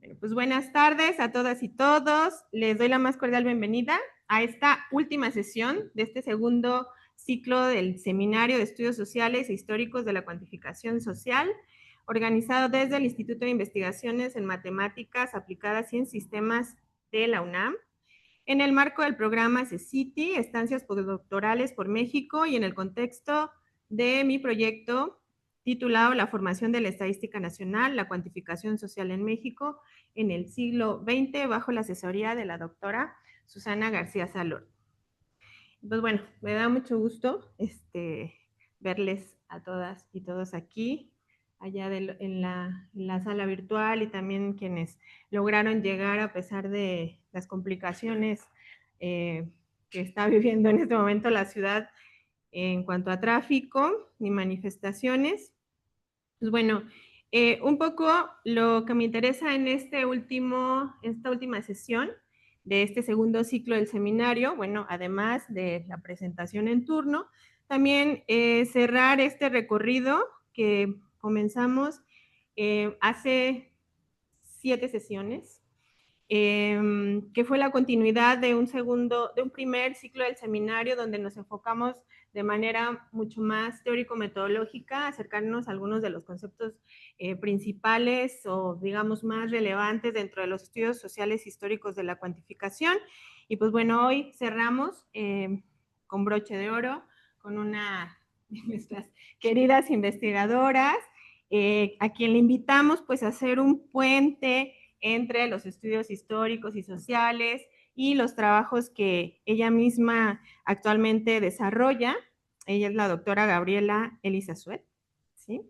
Bueno, pues buenas tardes a todas y todos. Les doy la más cordial bienvenida a esta última sesión de este segundo ciclo del Seminario de Estudios Sociales e Históricos de la Cuantificación Social, organizado desde el Instituto de Investigaciones en Matemáticas Aplicadas y en Sistemas de la UNAM, en el marco del programa CECITI, Estancias Postdoctorales por México, y en el contexto de mi proyecto titulado La formación de la estadística nacional, la cuantificación social en México en el siglo XX, bajo la asesoría de la doctora Susana García Salor. Pues bueno, me da mucho gusto verles a todas y todos aquí, allá en la sala virtual, y también quienes lograron llegar a pesar de las complicaciones que está viviendo en este momento la ciudad en cuanto a tráfico y manifestaciones. Pues bueno, un poco lo que me interesa en esta última sesión de este segundo ciclo del seminario, bueno, además de la presentación en turno, también cerrar este recorrido que comenzamos hace 7 sesiones, que fue la continuidad de un primer ciclo del seminario, donde nos enfocamos de manera mucho más teórico-metodológica, acercarnos a algunos de los conceptos principales o, digamos, más relevantes dentro de los estudios sociales históricos de la cuantificación. Y pues bueno, hoy cerramos con broche de oro con una de nuestras queridas investigadoras, a quien le invitamos pues a hacer un puente entre los estudios históricos y sociales y los trabajos que ella misma actualmente desarrolla. Ella es la doctora Gabriela Elizazuet, ¿sí?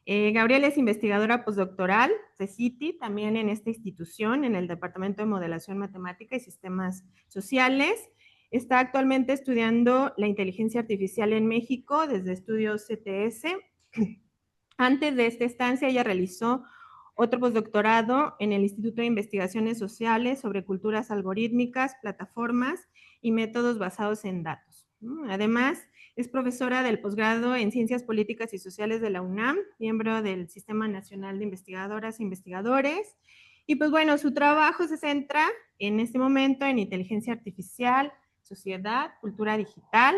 Gabriela es investigadora postdoctoral de CITI, también en esta institución, en el Departamento de Modelación Matemática y Sistemas Sociales. Está actualmente estudiando la inteligencia artificial en México desde estudios CTS. Antes de esta estancia, ella realizó otro postdoctorado en el Instituto de Investigaciones Sociales sobre culturas algorítmicas, plataformas y métodos basados en datos. Además, es profesora del posgrado en Ciencias Políticas y Sociales de la UNAM, miembro del Sistema Nacional de Investigadoras e Investigadores. Y pues bueno, su trabajo se centra en este momento en inteligencia artificial, sociedad, cultura digital,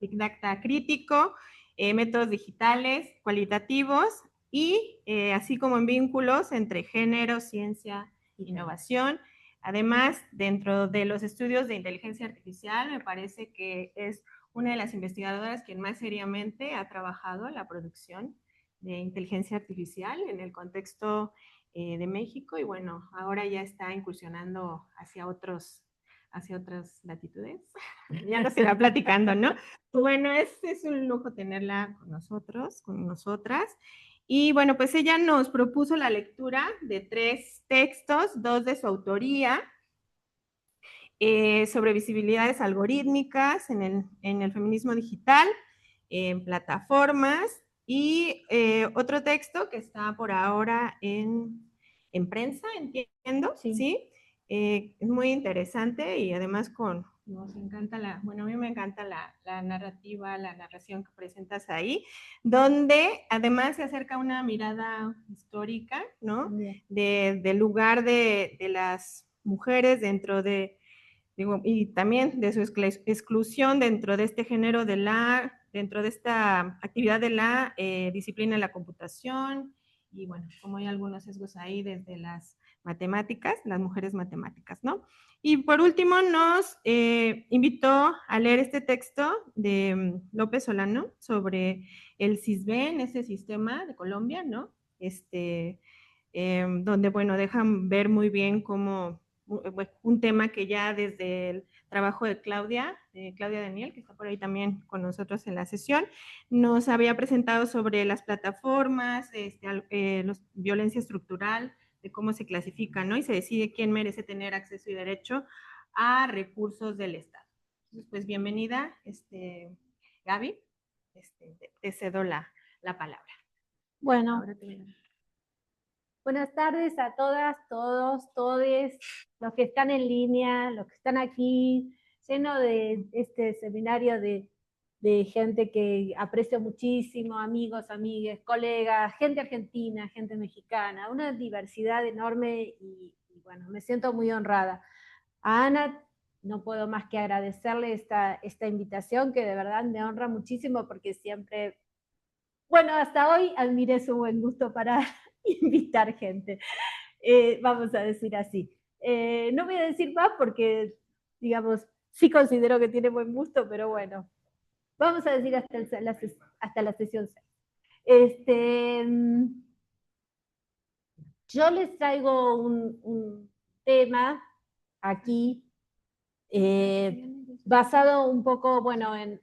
Big Data crítico, métodos digitales cualitativos y así como en vínculos entre género, ciencia e innovación. Además, dentro de los estudios de inteligencia artificial, me parece que es una de las investigadoras quien más seriamente ha trabajado en la producción de inteligencia artificial en el contexto de México, y bueno, ahora ya está incursionando hacia otras latitudes. Ya nos irá platicando, ¿no? Bueno, es un lujo tenerla con nosotros, con nosotras. Y bueno, pues ella nos propuso la lectura de 3 textos, 2 de su autoría, sobre visibilidades algorítmicas en el feminismo digital, en plataformas, y otro texto que está por ahora en prensa, entiendo, ¿sí? Es muy interesante, y además nos encanta bueno, a mí me encanta la narrativa, la narración que presentas ahí, donde además se acerca una mirada histórica, ¿no? Del lugar de las mujeres dentro de, digo, y también de su exclusión dentro de este género dentro de esta actividad de la disciplina de la computación, y bueno, como hay algunos sesgos ahí desde las matemáticas, las mujeres matemáticas, ¿no? Y por último nos invitó a leer este texto de López Solano sobre el CISBEN, ese sistema de Colombia, ¿no? Donde, bueno, dejan ver muy bien cómo un tema que ya desde el trabajo de Claudia Daniel, que está por ahí también con nosotros en la sesión, nos había presentado sobre las plataformas, violencia estructural, de cómo se clasifica, ¿no? Y se decide quién merece tener acceso y derecho a recursos del Estado. Entonces, pues bienvenida, Gaby, te cedo la palabra. Bueno, buenas tardes a todas, todos, todes, los que están en línea, los que están aquí, lleno de este seminario de de gente que aprecio muchísimo, amigos, amigues, colegas, gente argentina, gente mexicana, una diversidad enorme y bueno, me siento muy honrada. A Ana no puedo más que agradecerle esta invitación que de verdad me honra muchísimo porque siempre, bueno, hasta hoy admiré su buen gusto para invitar gente, vamos a decir así. No voy a decir más porque, digamos, sí considero que tiene buen gusto, pero bueno, vamos a decir hasta la sesión 6. Yo les traigo un tema aquí basado un poco, bueno, en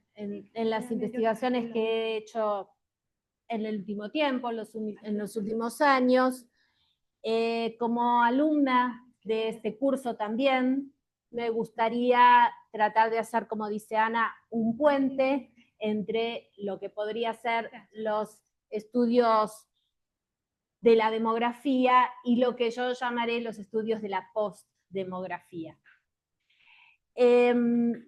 las investigaciones que he hecho en el último tiempo, en los últimos años. Como alumna de este curso también, me gustaría tratar de hacer, como dice Ana, un puente entre lo que podría ser los estudios de la demografía y lo que yo llamaré los estudios de la postdemografía. En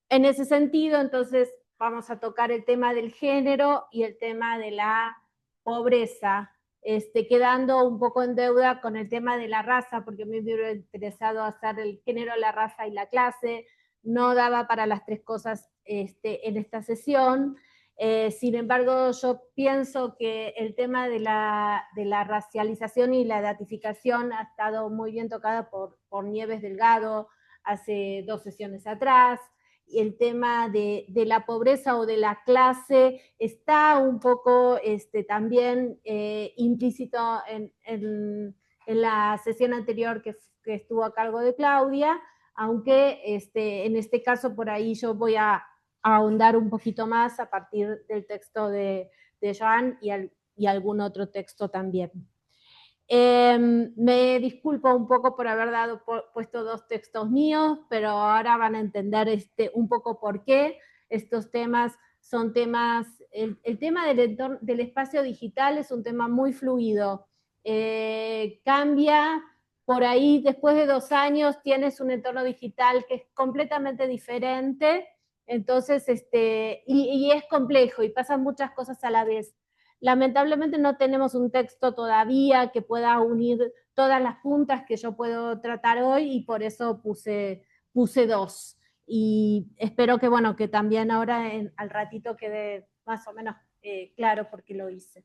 ese sentido, entonces, vamos a tocar el tema del género y el tema de la pobreza, quedando un poco en deuda con el tema de la raza, porque me hubiera interesado hacer el género, la raza y la clase. No daba para las tres cosas en esta sesión. Sin embargo, yo pienso que el tema de la racialización y la datificación ha estado muy bien tocada por Nieves Delgado hace 2 sesiones atrás. Y el tema de la pobreza o de la clase está un poco también implícito en la sesión anterior que estuvo a cargo de Claudia, aunque en este caso por ahí yo voy a ahondar un poquito más a partir del texto de Joan y algún otro texto también. Me disculpo un poco por haber puesto 2 textos míos, pero ahora van a entender un poco por qué estos temas son temas, el tema del espacio digital es un tema muy fluido, cambia, por ahí después de 2 años tienes un entorno digital que es completamente diferente, entonces, y es complejo y pasan muchas cosas a la vez. Lamentablemente no tenemos un texto todavía que pueda unir todas las puntas que yo puedo tratar hoy y por eso puse 2. Y espero que, bueno, que también ahora al ratito quede más o menos claro por qué lo hice.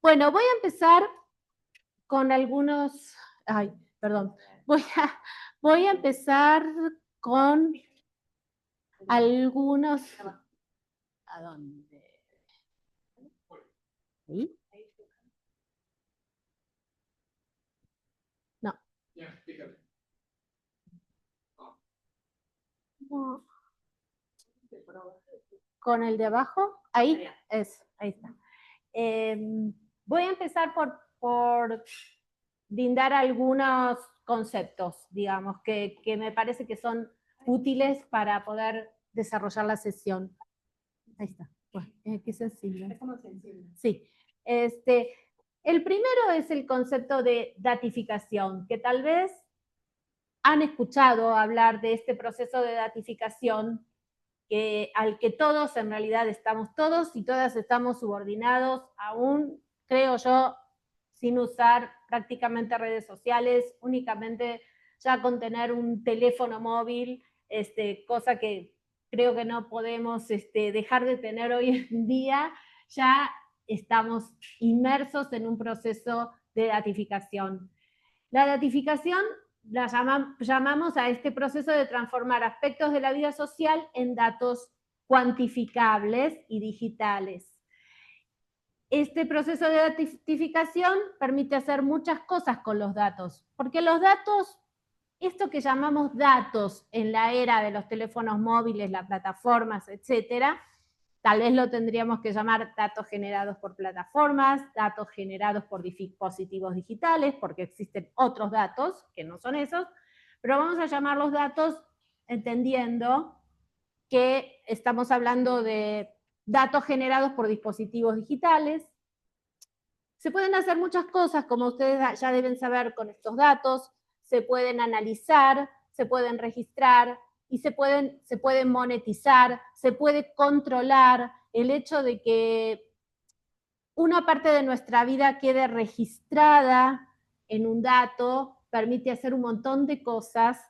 Bueno, voy a empezar con algunos... Ay, perdón. Voy a empezar con algunos... ¿A dónde? ¿Sí? No. No. Con el de abajo, ahí está. Voy a empezar por brindar algunos conceptos, digamos, que me parece que son útiles para poder desarrollar la sesión. Ahí está. Bueno, qué sensible. Es como sensible. Sí. El primero es el concepto de datificación, que tal vez han escuchado hablar de este proceso de datificación al que todos en realidad estamos, todos y todas estamos subordinados, aún creo yo, sin usar prácticamente redes sociales, únicamente ya con tener un teléfono móvil, cosa que creo que no podemos dejar de tener hoy en día, ya estamos inmersos en un proceso de datificación. La datificación la llamamos a este proceso de transformar aspectos de la vida social en datos cuantificables y digitales. Este proceso de datificación permite hacer muchas cosas con los datos, porque los datos, esto que llamamos datos en la era de los teléfonos móviles, las plataformas, etcétera, tal vez lo tendríamos que llamar datos generados por plataformas, datos generados por dispositivos digitales, porque existen otros datos que no son esos, pero vamos a llamar los datos entendiendo que estamos hablando de datos generados por dispositivos digitales. Se pueden hacer muchas cosas, como ustedes ya deben saber, con estos datos. Se pueden analizar, se pueden registrar, y se pueden monetizar, se puede controlar. El hecho de que una parte de nuestra vida quede registrada en un dato permite hacer un montón de cosas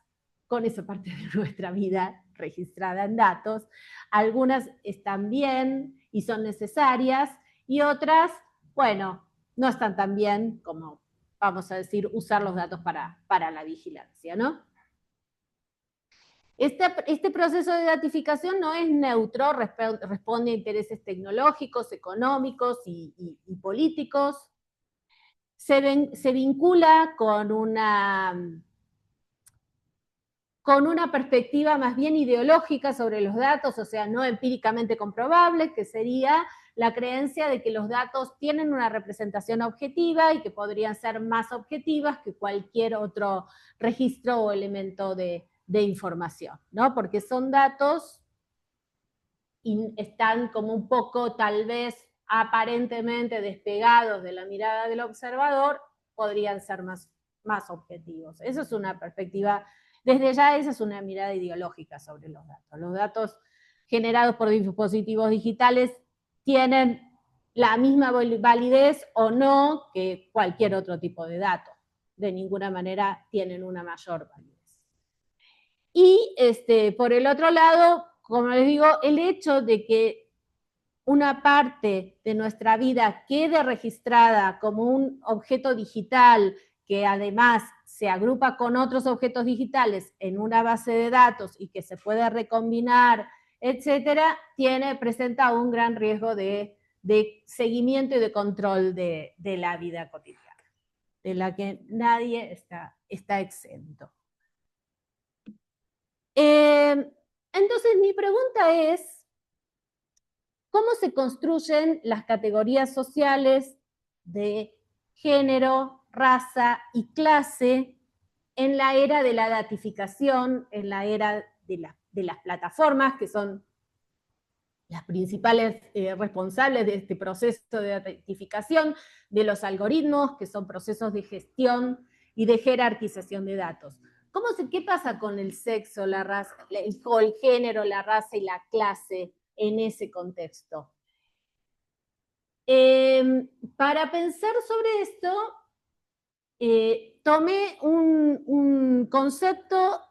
con esa parte de nuestra vida registrada en datos. Algunas están bien y son necesarias, y otras, bueno, no están tan bien como, vamos a decir, usar los datos para la vigilancia, ¿no? Este proceso de datificación no es neutro, responde a intereses tecnológicos, económicos y políticos. Se vincula con una perspectiva más bien ideológica sobre los datos, o sea, no empíricamente comprobable, que sería la creencia de que los datos tienen una representación objetiva y que podrían ser más objetivas que cualquier otro registro o elemento de información, ¿no? Porque son datos y están como un poco, tal vez, aparentemente despegados de la mirada del observador, podrían ser más objetivos. Eso es una perspectiva, desde ya esa es una mirada ideológica sobre los datos. Los datos generados por dispositivos digitales tienen la misma validez o no que cualquier otro tipo de dato. De ninguna manera tienen una mayor validez. Y por el otro lado, como les digo, el hecho de que una parte de nuestra vida quede registrada como un objeto digital que además se agrupa con otros objetos digitales en una base de datos y que se puede recombinar, etcétera, presenta un gran riesgo de seguimiento y de control de la vida cotidiana, de la que nadie está exento. Entonces, mi pregunta es, ¿cómo se construyen las categorías sociales de género, raza y clase en la era de la datificación, en la era de las plataformas, que son las principales responsables de este proceso de datificación, de los algoritmos, que son procesos de gestión y de jerarquización de datos? ¿Qué pasa con el sexo, la raza, el género, la raza y la clase en ese contexto? Para pensar sobre esto, tomé un concepto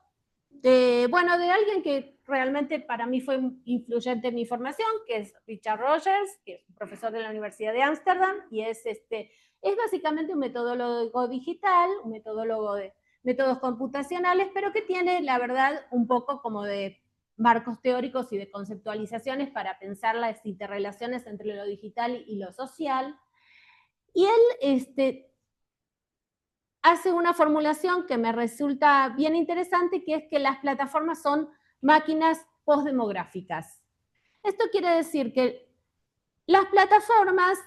de alguien que realmente para mí fue influyente en mi formación, que es Richard Rogers, que es un profesor de la Universidad de Ámsterdam, y es básicamente un metodólogo digital, un metodólogo de métodos computacionales, pero que tiene, la verdad, un poco como de marcos teóricos y de conceptualizaciones para pensar las interrelaciones entre lo digital y lo social. Y él hace una formulación que me resulta bien interesante, que es que las plataformas son máquinas postdemográficas. Esto quiere decir que las plataformas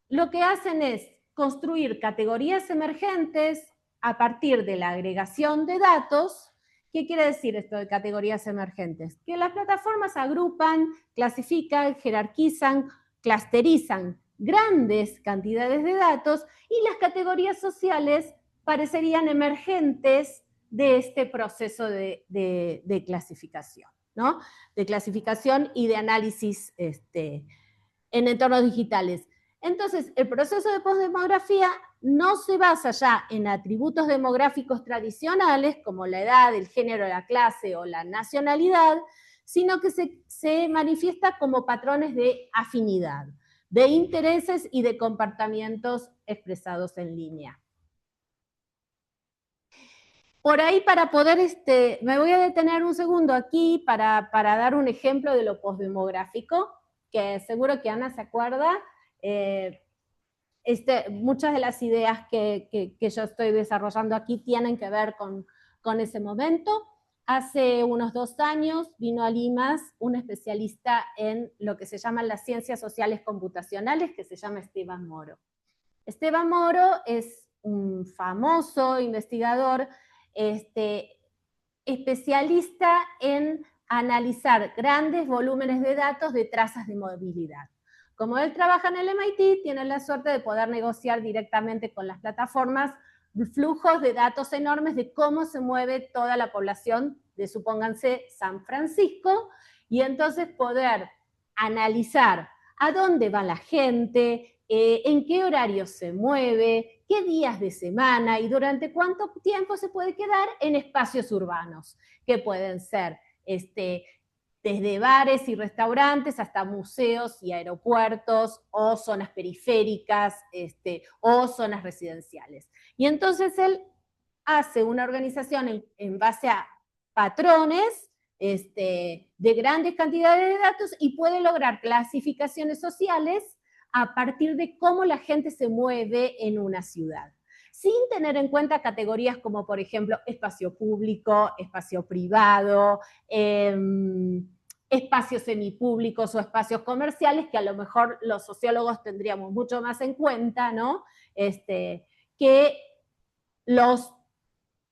lo que hacen es construir categorías emergentes a partir de la agregación de datos. ¿Qué quiere decir esto de categorías emergentes? Que las plataformas agrupan, clasifican, jerarquizan, clusterizan grandes cantidades de datos, y las categorías sociales parecerían emergentes de este proceso de clasificación, ¿no? De clasificación y de análisis en entornos digitales. Entonces, el proceso de postdemografía no se basa ya en atributos demográficos tradicionales, como la edad, el género, la clase o la nacionalidad, sino que se manifiesta como patrones de afinidad, de intereses y de comportamientos expresados en línea. Por ahí, para poder, me voy a detener un segundo aquí para dar un ejemplo de lo postdemográfico, que seguro que Ana se acuerda. Muchas de las ideas que yo estoy desarrollando aquí tienen que ver con ese momento. Hace unos 2 años vino a Limas un especialista en lo que se llaman las ciencias sociales computacionales, que se llama Esteban Moro. Esteban Moro es un famoso investigador, especialista en analizar grandes volúmenes de datos de trazas de movilidad. Como él trabaja en el MIT, tiene la suerte de poder negociar directamente con las plataformas flujos de datos enormes de cómo se mueve toda la población supónganse, San Francisco, y entonces poder analizar a dónde va la gente, en qué horario se mueve, qué días de semana y durante cuánto tiempo se puede quedar en espacios urbanos, que pueden ser desde bares y restaurantes hasta museos y aeropuertos o zonas periféricas o zonas residenciales. Y entonces él hace una organización en base a patrones de grandes cantidades de datos y puede lograr clasificaciones sociales a partir de cómo la gente se mueve en una ciudad, sin tener en cuenta categorías como, por ejemplo, espacio público, espacio privado, espacios semipúblicos o espacios comerciales, que a lo mejor los sociólogos tendríamos mucho más en cuenta, ¿no? Que los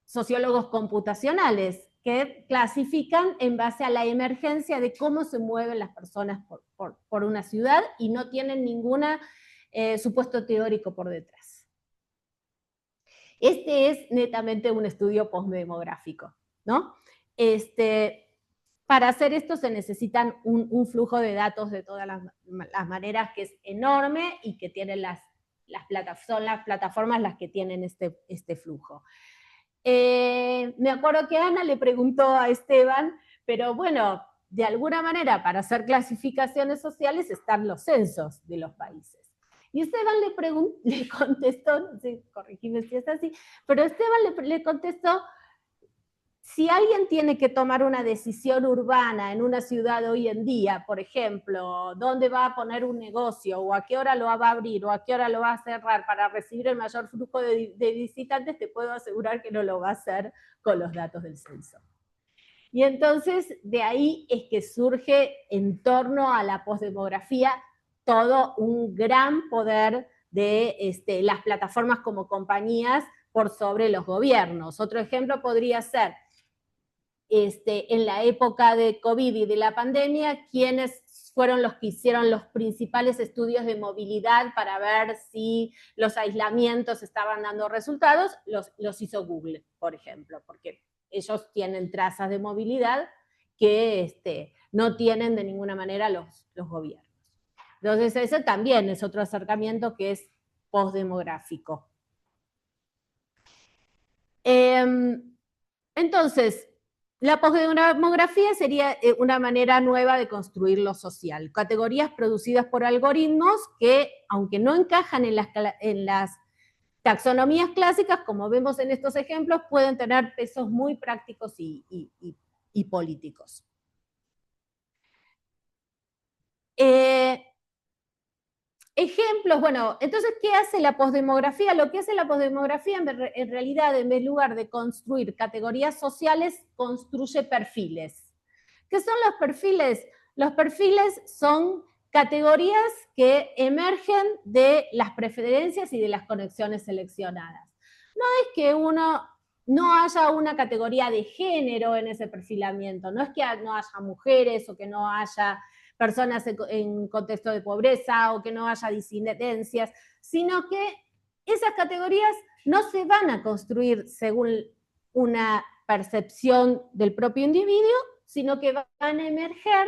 sociólogos computacionales, que clasifican en base a la emergencia de cómo se mueven las personas por una ciudad y no tienen ningún supuesto teórico por detrás. Este es netamente un estudio postdemográfico, ¿no? Para hacer esto se necesitan un flujo de datos de todas las maneras que es enorme y que tienen son las plataformas las que tienen este flujo. Me acuerdo que Ana le preguntó a Esteban, pero bueno, de alguna manera para hacer clasificaciones sociales están los censos de los países. Y Esteban le contestó, no sé, corregime si es así, pero Esteban le contestó, si alguien tiene que tomar una decisión urbana en una ciudad hoy en día, por ejemplo, dónde va a poner un negocio, o a qué hora lo va a abrir, o a qué hora lo va a cerrar para recibir el mayor flujo de visitantes, te puedo asegurar que no lo va a hacer con los datos del censo. Y entonces, de ahí es que surge en torno a la postdemografía todo un gran poder de las plataformas como compañías por sobre los gobiernos. Otro ejemplo podría ser en la época de COVID y de la pandemia, ¿quiénes fueron los que hicieron los principales estudios de movilidad para ver si los aislamientos estaban dando resultados? Los hizo Google, por ejemplo, porque ellos tienen trazas de movilidad que no tienen de ninguna manera los gobiernos. Entonces, ese también es otro acercamiento que es postdemográfico. Entonces, la postdemografía sería una manera nueva de construir lo social. Categorías producidas por algoritmos que, aunque no encajan en las taxonomías clásicas, como vemos en estos ejemplos, pueden tener pesos muy prácticos y políticos. Ejemplos, bueno, entonces, ¿qué hace la postdemografía? Lo que hace la postdemografía, en realidad, en lugar de construir categorías sociales, construye perfiles. ¿Qué son los perfiles? Los perfiles son categorías que emergen de las preferencias y de las conexiones seleccionadas. No es que no haya una categoría de género en ese perfilamiento, no es que no haya mujeres o que no haya personas en contexto de pobreza o que no haya disidencias, sino que esas categorías no se van a construir según una percepción del propio individuo, sino que van a emerger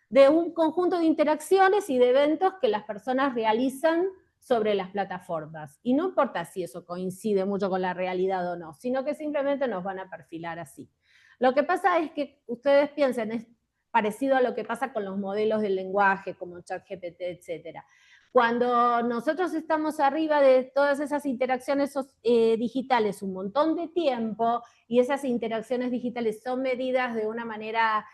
de un conjunto de interacciones y de eventos que las personas realizan sobre las plataformas. Y no importa si eso coincide mucho con la realidad o no, sino que simplemente nos van a perfilar así. Lo que pasa es que ustedes piensen, es parecido a lo que pasa con los modelos del lenguaje, como ChatGPT, etc. Cuando nosotros estamos arriba de todas esas interacciones digitales un montón de tiempo, y esas interacciones digitales son medidas de una manera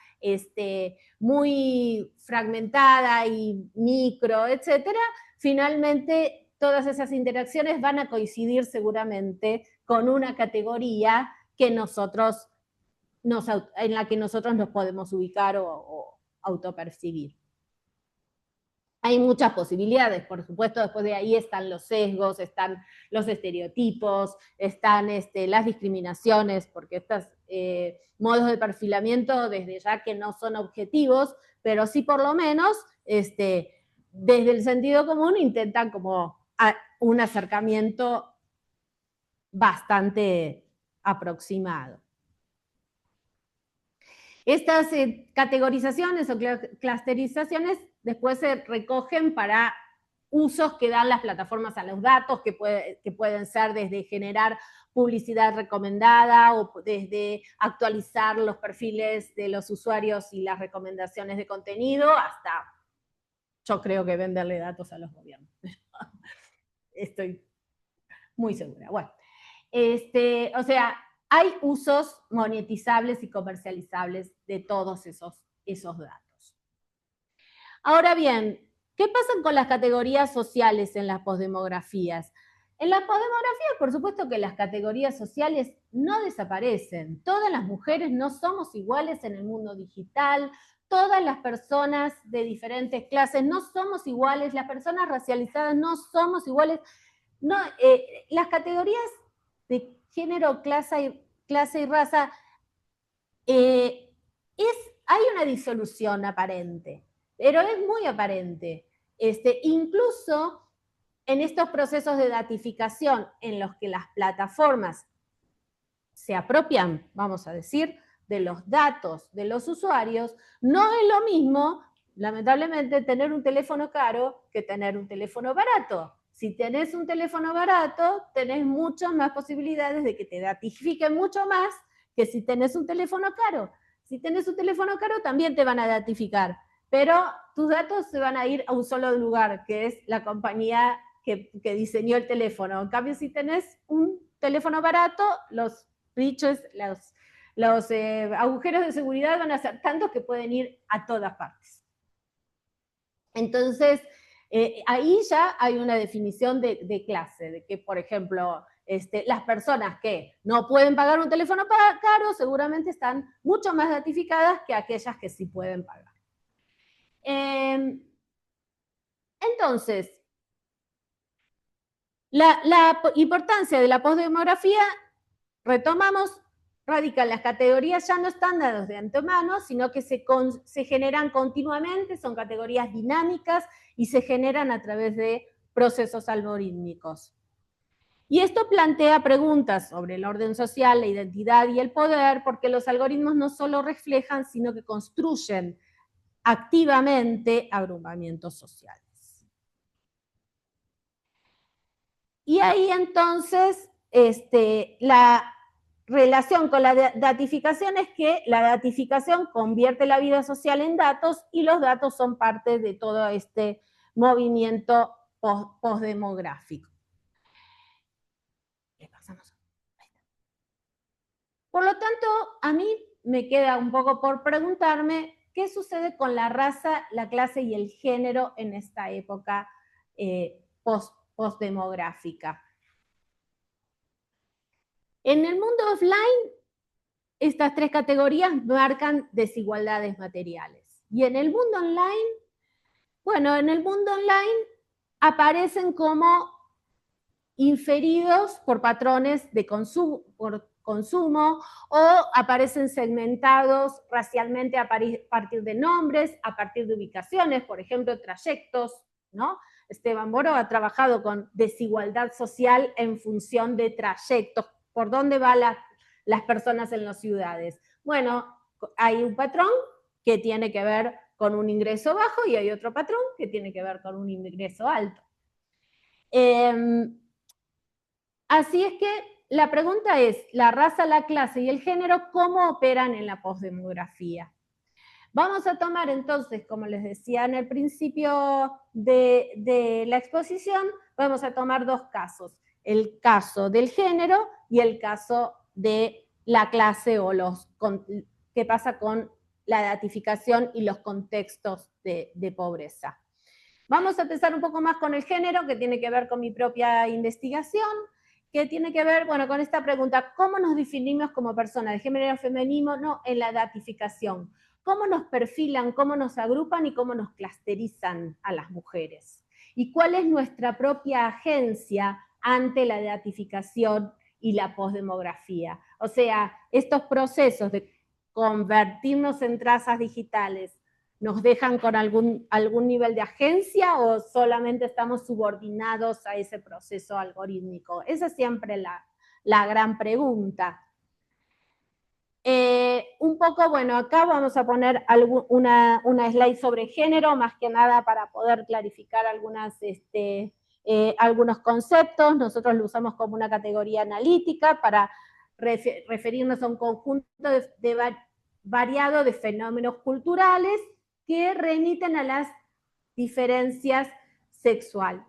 muy fragmentada y micro, etc., finalmente todas esas interacciones van a coincidir seguramente con una categoría que en la que nosotros nos podemos ubicar o autopercibir. Hay muchas posibilidades, por supuesto, después de ahí están los sesgos, están los estereotipos, están las discriminaciones, porque estos modos de perfilamiento desde ya que no son objetivos, pero sí por lo menos desde el sentido común intentan como un acercamiento bastante aproximado. Estas categorizaciones o clusterizaciones después se recogen para usos que dan las plataformas a los datos, que pueden ser desde generar publicidad recomendada o desde actualizar los perfiles de los usuarios y las recomendaciones de contenido, hasta yo creo que venderle datos a los gobiernos. Estoy muy segura. Bueno, o sea, hay usos monetizables y comercializables de todos esos datos. Ahora bien, ¿qué pasa con las categorías sociales en las posdemografías? En las posdemografías, por supuesto que las categorías sociales no desaparecen. Todas las mujeres no somos iguales en el mundo digital, todas las personas de diferentes clases no somos iguales, las personas racializadas no somos iguales. No, las categorías de género, clase y raza, hay una disolución aparente, pero es muy aparente. Incluso en estos procesos de datificación en los que las plataformas se apropian, vamos a decir, de los datos de los usuarios, no es lo mismo, lamentablemente, tener un teléfono caro que tener un teléfono barato. Si tenés un teléfono barato, tenés muchas más posibilidades de que te datifiquen mucho más que si tenés un teléfono caro. Si tenés un teléfono caro, también te van a datificar, pero tus datos se van a ir a un solo lugar, que es la compañía que diseñó el teléfono. En cambio, si tenés un teléfono barato, los bichos, los agujeros de seguridad van a ser tantos que pueden ir a todas partes. Entonces, ahí ya hay una definición de clase, de que, por ejemplo, las personas que no pueden pagar un teléfono caro seguramente están mucho más datificadas que aquellas que sí pueden pagar. Entonces, la importancia de la posdemografía, retomamos, radica en las categorías ya no están dadas de antemano, sino que se generan continuamente, son categorías dinámicas y se generan a través de procesos algorítmicos. Y esto plantea preguntas sobre el orden social, la identidad y el poder, porque los algoritmos no solo reflejan, sino que construyen activamente agrupamientos sociales. Y ahí entonces la relación con la datificación es que la datificación convierte la vida social en datos y los datos son parte de todo este movimiento postdemográfico. Por lo tanto, a mí me queda un poco por preguntarme qué sucede con la raza, la clase y el género en esta época postdemográfica. En el mundo offline, estas tres categorías marcan desigualdades materiales. Y en el mundo online, bueno, en el mundo online aparecen como inferidos por patrones de consumo, o aparecen segmentados racialmente a partir de nombres, a partir de ubicaciones, por ejemplo, trayectos, ¿no? Esteban Boro ha trabajado con desigualdad social en función de trayectos, por dónde van las personas en las ciudades. Bueno, hay un patrón que tiene que ver con un ingreso bajo y hay otro patrón que tiene que ver con un ingreso alto. Así es que la pregunta es, la raza, la clase y el género, ¿cómo operan en la posdemografía? Vamos a tomar entonces, como les decía en el principio de la exposición, vamos a tomar dos casos. El caso del género y el caso de la clase o qué pasa con la datificación y los contextos de pobreza. Vamos a empezar un poco más con el género, que tiene que ver con mi propia investigación, que tiene que ver, bueno, con esta pregunta, ¿cómo nos definimos como personas de género femenino en la datificación? ¿Cómo nos perfilan, cómo nos agrupan y cómo nos clusterizan a las mujeres? ¿Y cuál es nuestra propia agencia ante la datificación y la posdemografía? O sea, estos procesos de convertirnos en trazas digitales, ¿nos dejan con algún nivel de agencia o solamente estamos subordinados a ese proceso algorítmico? Esa es siempre la gran pregunta. Un poco, bueno, acá vamos a poner una slide sobre género, más que nada para poder clarificar algunos conceptos. Nosotros lo usamos como una categoría analítica para referirnos a un conjunto variado de fenómenos culturales que remiten a las diferencias sexuales,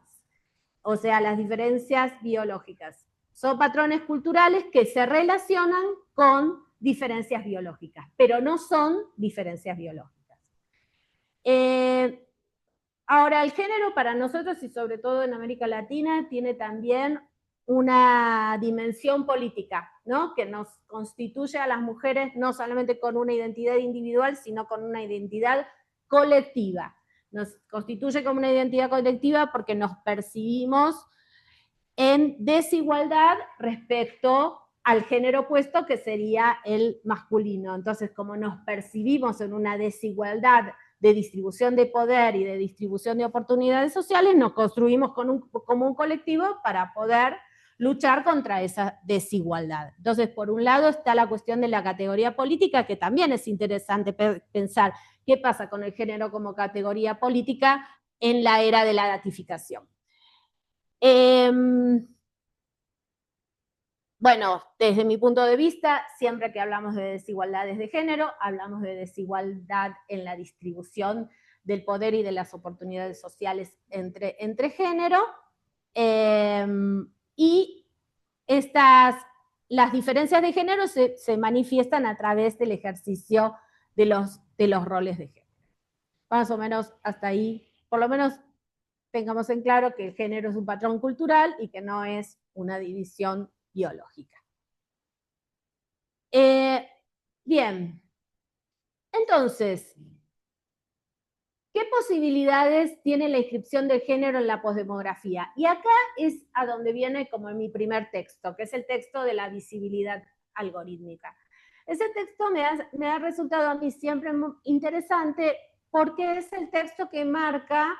o sea, las diferencias biológicas. Son patrones culturales que se relacionan con diferencias biológicas, pero no son diferencias biológicas. Ahora, el género para nosotros, y sobre todo en América Latina, tiene también una dimensión política, ¿no? Que nos constituye a las mujeres no solamente con una identidad individual, sino con una identidad colectiva. Nos constituye como una identidad colectiva porque nos percibimos en desigualdad respecto al género opuesto, que sería el masculino. Entonces, como nos percibimos en una desigualdad de distribución de poder y de distribución de oportunidades sociales, nos construimos como un colectivo para poder luchar contra esa desigualdad. Entonces, por un lado está la cuestión de la categoría política, que también es interesante pensar qué pasa con el género como categoría política en la era de la datificación. Bueno, desde mi punto de vista, siempre que hablamos de desigualdades de género, hablamos de desigualdad en la distribución del poder y de las oportunidades sociales entre género, y las diferencias de género se manifiestan a través del ejercicio de los roles de género. Más o menos hasta ahí, por lo menos tengamos en claro que el género es un patrón cultural y que no es una división biológica. Bien, entonces, ¿qué posibilidades tiene la inscripción del género en la posdemografía? Y acá es a donde viene como mi primer texto, que es el texto de la visibilidad algorítmica. Ese texto me ha resultado a mí siempre muy interesante porque es el texto que marca,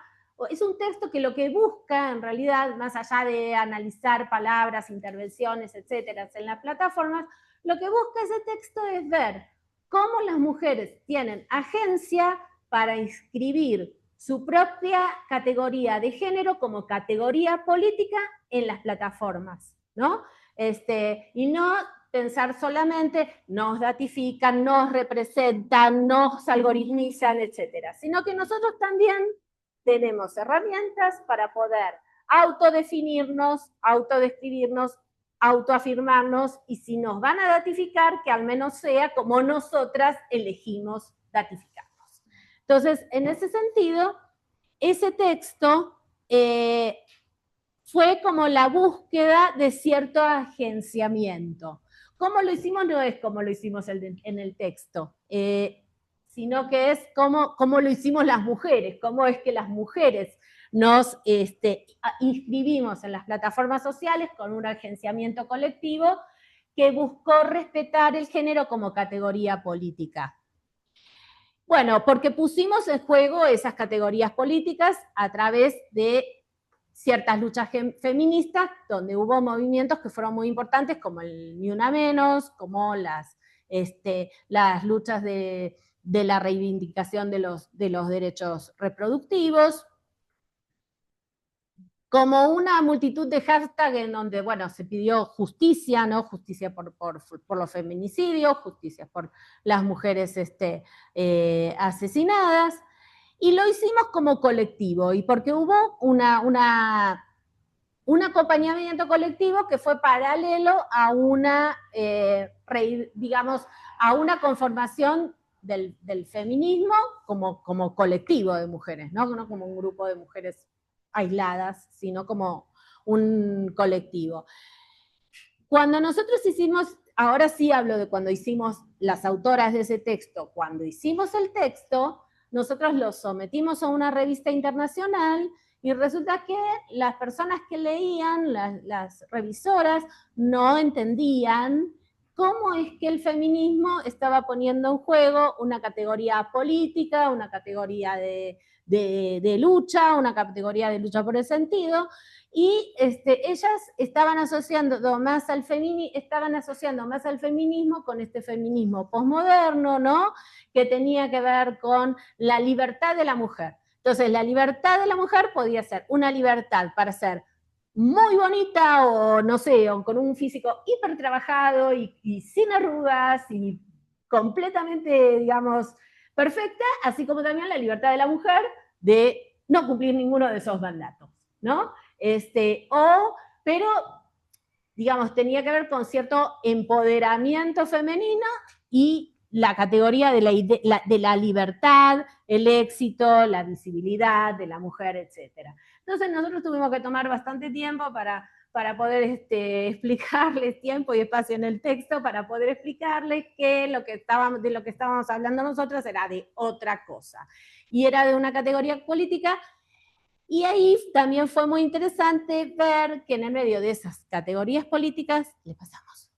es un texto que lo que busca en realidad, más allá de analizar palabras, intervenciones, etcétera, en las plataformas, lo que busca ese texto es ver cómo las mujeres tienen agencia para inscribir su propia categoría de género como categoría política en las plataformas, ¿no? Y no pensar solamente nos datifican, nos representan, nos algoritmizan, etcétera, sino que nosotros también tenemos herramientas para poder autodefinirnos, autodescribirnos, autoafirmarnos, y si nos van a datificar, que al menos sea como nosotras elegimos datificarnos. Entonces, en ese sentido, ese texto fue como la búsqueda de cierto agenciamiento. ¿Cómo lo hicimos? No es como lo hicimos en el texto, sino que es cómo lo hicimos las mujeres, cómo es que las mujeres nos inscribimos en las plataformas sociales con un agenciamiento colectivo que buscó respetar el género como categoría política. Bueno, porque pusimos en juego esas categorías políticas a través de ciertas luchas feministas, donde hubo movimientos que fueron muy importantes, como el Ni Una Menos, como las luchas de la reivindicación de los derechos reproductivos, como una multitud de hashtags en donde, bueno, se pidió justicia, ¿no? Justicia por los feminicidios, justicia por las mujeres asesinadas, y lo hicimos como colectivo, y porque hubo un acompañamiento colectivo que fue paralelo a a una conformación del feminismo como colectivo de mujeres, ¿no? No como un grupo de mujeres aisladas, sino como un colectivo. Cuando nosotros hicimos, ahora sí hablo de cuando hicimos las autoras de ese texto, cuando hicimos el texto, nosotros lo sometimos a una revista internacional y resulta que las personas que leían, las revisoras, no entendían cómo es que el feminismo estaba poniendo en juego una categoría política, una categoría de de lucha, una categoría de lucha por el sentido, y ellas estaban asociando más al feminismo con este feminismo posmoderno, ¿no? Que tenía que ver con la libertad de la mujer. Entonces, la libertad de la mujer podía ser una libertad para ser muy bonita o no sé, o con un físico hiper trabajado y sin arrugas y completamente, digamos, perfecta, así como también la libertad de la mujer de no cumplir ninguno de esos mandatos, ¿no? Pero, digamos, tenía que ver con cierto empoderamiento femenino y la categoría de la libertad, el éxito, la visibilidad de la mujer, etc. Entonces nosotros tuvimos que tomar bastante tiempo para poder explicarles, tiempo y espacio en el texto, para poder explicarles que de lo que estábamos hablando nosotros era de otra cosa. Y era de una categoría política. Y ahí también fue muy interesante ver que en el medio de esas categorías políticas, le pasamos,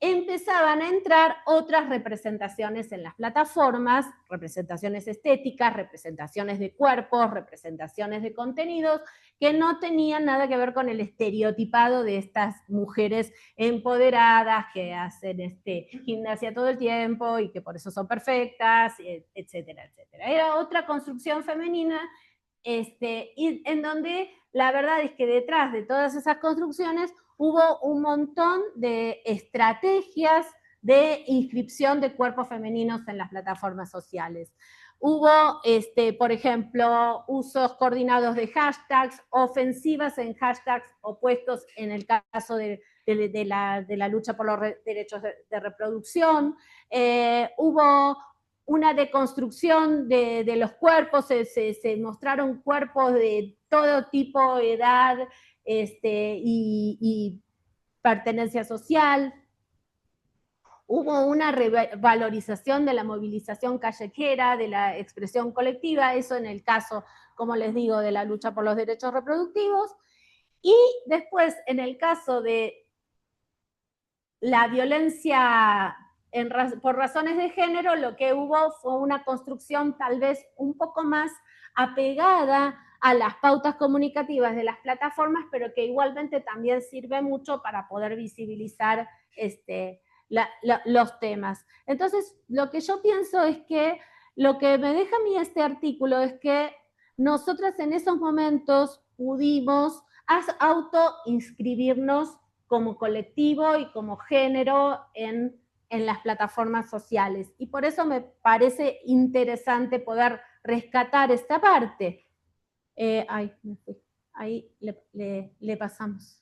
empezaban a entrar otras representaciones en las plataformas, representaciones estéticas, representaciones de cuerpos, representaciones de contenidos, que no tenían nada que ver con el estereotipado de estas mujeres empoderadas que hacen gimnasia todo el tiempo y que por eso son perfectas, etcétera, etcétera. Era otra construcción femenina, y en donde la verdad es que detrás de todas esas construcciones hubo un montón de estrategias de inscripción de cuerpos femeninos en las plataformas sociales. Hubo, por ejemplo, usos coordinados de hashtags, ofensivas en hashtags opuestos en el caso de la lucha por los derechos de reproducción. Hubo una deconstrucción de los cuerpos, se mostraron cuerpos de todo tipo, edad, y pertenencia social. Hubo una revalorización de la movilización callejera, de la expresión colectiva, eso en el caso, como les digo, de la lucha por los derechos reproductivos. Y después, en el caso de la violencia por razones de género, lo que hubo fue una construcción tal vez un poco más apegada a las pautas comunicativas de las plataformas, pero que igualmente también sirve mucho para poder visibilizar los temas. Entonces, lo que yo pienso es que lo que me deja a mí este artículo es que nosotras en esos momentos pudimos autoinscribirnos como colectivo y como género en las plataformas sociales. Y por eso me parece interesante poder rescatar esta parte. Ahí le pasamos.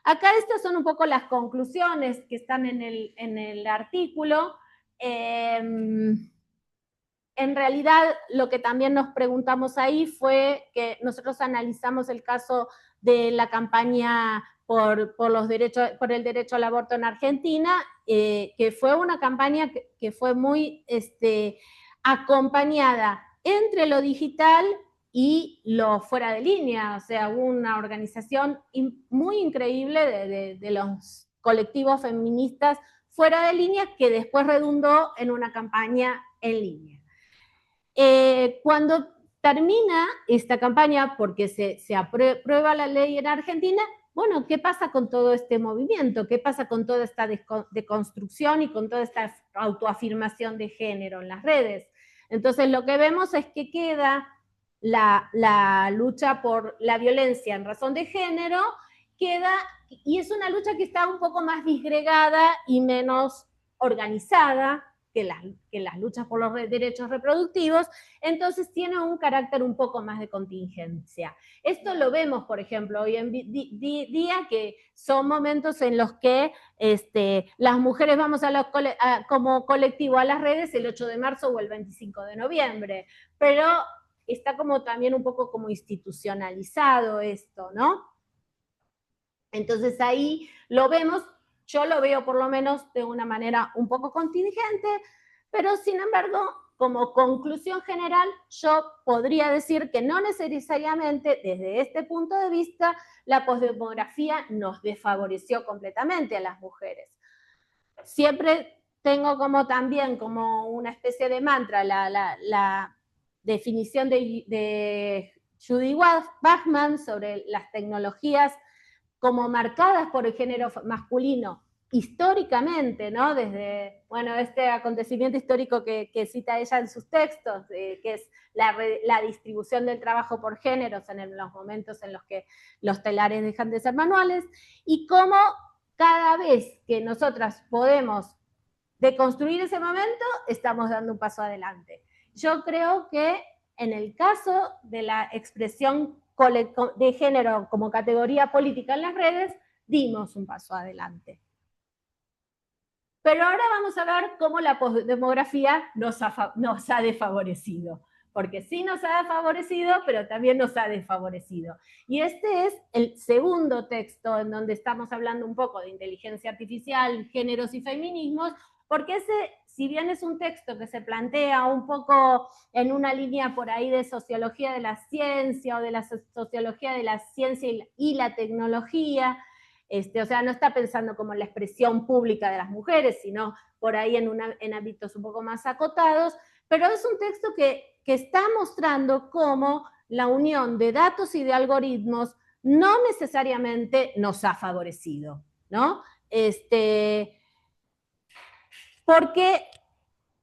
Acá estas son un poco las conclusiones que están en el artículo. En realidad, lo que también nos preguntamos ahí fue que nosotros analizamos el caso de la campaña por el derecho al aborto en Argentina, que fue una campaña que fue muy acompañada entre lo digital y lo fuera de línea, o sea, hubo una organización muy increíble de los colectivos feministas fuera de línea que después redundó en una campaña en línea. Cuando termina esta campaña, porque se aprueba la ley en Argentina, bueno, ¿qué pasa con todo este movimiento? ¿Qué pasa con toda esta deconstrucción y con toda esta autoafirmación de género en las redes? Entonces, lo que vemos es que queda la lucha por la violencia en razón de género, y es una lucha que está un poco más disgregada y menos organizada que las luchas por los derechos reproductivos, entonces tiene un carácter un poco más de contingencia. Esto lo vemos, por ejemplo, hoy en día, que son momentos en los que las mujeres vamos como colectivo a las redes el 8 de marzo o el 25 de noviembre, pero está como también un poco como institucionalizado esto, ¿no? Entonces ahí lo vemos. Yo lo veo por lo menos de una manera un poco contingente, pero sin embargo, como conclusión general, yo podría decir que no necesariamente desde este punto de vista la posdemografía nos desfavoreció completamente a las mujeres. Siempre tengo como también como una especie de mantra la definición de Judy Bachman sobre las tecnologías como marcadas por el género masculino históricamente, ¿no? Desde, bueno, este acontecimiento histórico que cita ella en sus textos, que es la distribución del trabajo por géneros en los momentos en los que los telares dejan de ser manuales, y cómo cada vez que nosotras podemos deconstruir ese momento, estamos dando un paso adelante. Yo creo que en el caso de la expresión de género como categoría política en las redes, dimos un paso adelante. Pero ahora vamos a ver cómo la postdemografía nos ha desfavorecido. Porque sí nos ha favorecido, pero también nos ha desfavorecido. Y este es el segundo texto en donde estamos hablando un poco de inteligencia artificial, géneros y feminismos, porque ese, si bien es un texto que se plantea un poco en una línea por ahí de sociología de la ciencia o de la sociología de la ciencia y la tecnología, o sea, no está pensando como en la expresión pública de las mujeres, sino por ahí en ámbitos un poco más acotados, pero es un texto que está mostrando cómo la unión de datos y de algoritmos no necesariamente nos ha favorecido, ¿no? Porque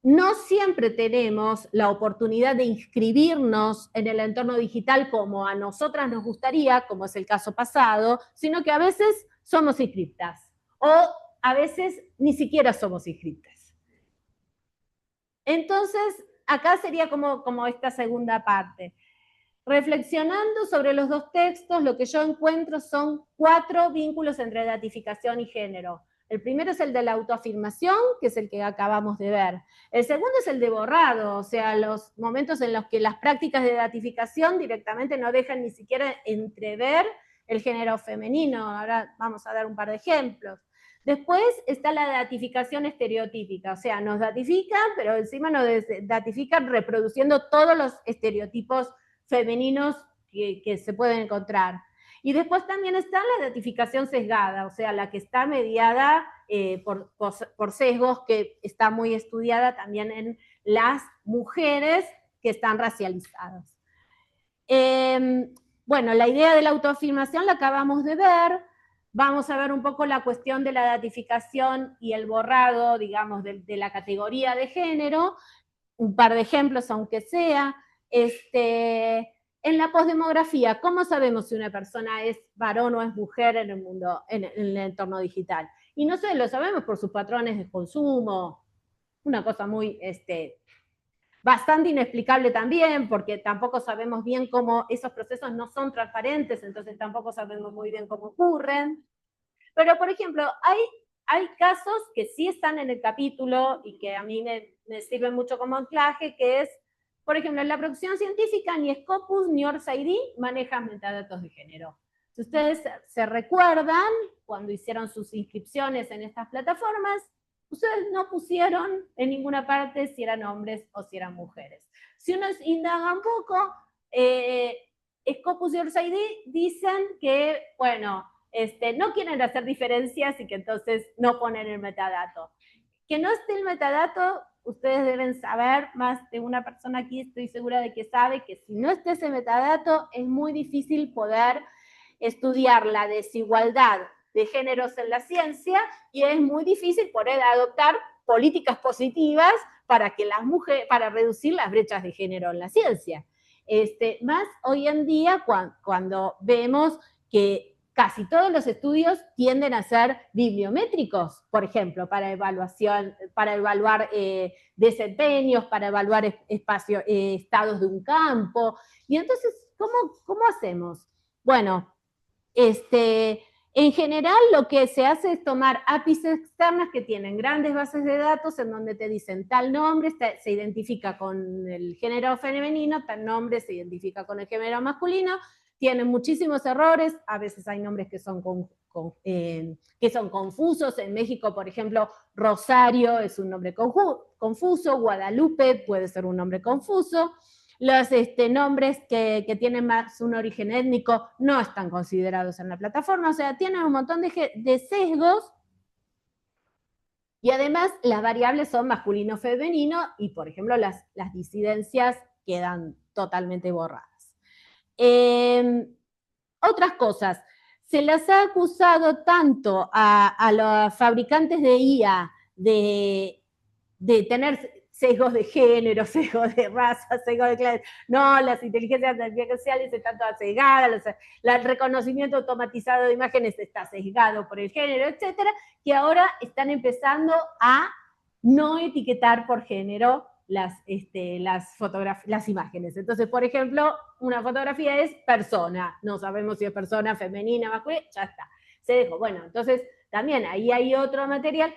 no siempre tenemos la oportunidad de inscribirnos en el entorno digital como a nosotras nos gustaría, como es el caso pasado, sino que a veces somos inscriptas o a veces ni siquiera somos inscriptas. Entonces, acá sería como esta segunda parte. Reflexionando sobre los dos textos, lo que yo encuentro son 4 vínculos entre datificación y género. El primero es el de la autoafirmación, que es el que acabamos de ver. El segundo es el de borrado, o sea, los momentos en los que las prácticas de datificación directamente no dejan ni siquiera entrever el género femenino. Ahora vamos a dar un par de ejemplos. Después está la datificación estereotípica, o sea, nos datifican, pero encima nos datifican reproduciendo todos los estereotipos femeninos que se pueden encontrar. Y después también está la datificación sesgada, o sea, la que está mediada por sesgos, que está muy estudiada también en las mujeres que están racializadas. Bueno, la idea de la autoafirmación la acabamos de ver. Vamos a ver un poco la cuestión de la datificación y el borrado, digamos, de la categoría de género. Un par de ejemplos, aunque sea. En la postdemografía, ¿cómo sabemos si una persona es varón o es mujer en el mundo, en el entorno digital? Y no sé, lo sabemos por sus patrones de consumo, una cosa muy, bastante inexplicable también, porque tampoco sabemos bien cómo esos procesos no son transparentes, entonces tampoco sabemos muy bien cómo ocurren. Pero, por ejemplo, hay casos que sí están en el capítulo y que a mí me sirven mucho como anclaje, que es, por ejemplo, en la producción científica ni Scopus ni ORCID manejan metadatos de género. Si ustedes se recuerdan, cuando hicieron sus inscripciones en estas plataformas, ustedes no pusieron en ninguna parte si eran hombres o si eran mujeres. Si uno indaga un poco, Scopus y ORCID dicen que, bueno, no quieren hacer diferencias y que entonces no ponen el metadato. Que no esté el metadato, ustedes deben saber, más de una persona aquí estoy segura de que sabe que si no esté ese metadato es muy difícil poder estudiar la desigualdad de géneros en la ciencia y es muy difícil poder adoptar políticas positivas para que las mujeres, para reducir las brechas de género en la ciencia. Más hoy en día cuando vemos que casi todos los estudios tienden a ser bibliométricos, por ejemplo, para evaluar desempeños, para evaluar estados de un campo. Y entonces, ¿cómo hacemos? Bueno, en general lo que se hace es tomar APIs externas que tienen grandes bases de datos en donde te dicen tal nombre se identifica con el género femenino, tal nombre se identifica con el género masculino. Tienen muchísimos errores, a veces hay nombres que son confusos. En México, por ejemplo, Rosario es un nombre confuso, Guadalupe puede ser un nombre confuso. Los nombres que tienen más un origen étnico no están considerados en la plataforma, o sea, tienen un montón de sesgos Y además las variables son masculino-femenino y, por ejemplo, las disidencias quedan totalmente borradas. Otras cosas, se las ha acusado tanto a los fabricantes de IA de tener sesgos de género, sesgos de raza, sesgos de clase. No, las inteligencias artificiales están todas sesgadas, el reconocimiento automatizado de imágenes está sesgado por el género, etcétera, que ahora están empezando a no etiquetar por género las imágenes. Entonces, por ejemplo, una fotografía es persona, no sabemos si es persona femenina, masculina, ya está, se dejó. Bueno, entonces también ahí hay otro material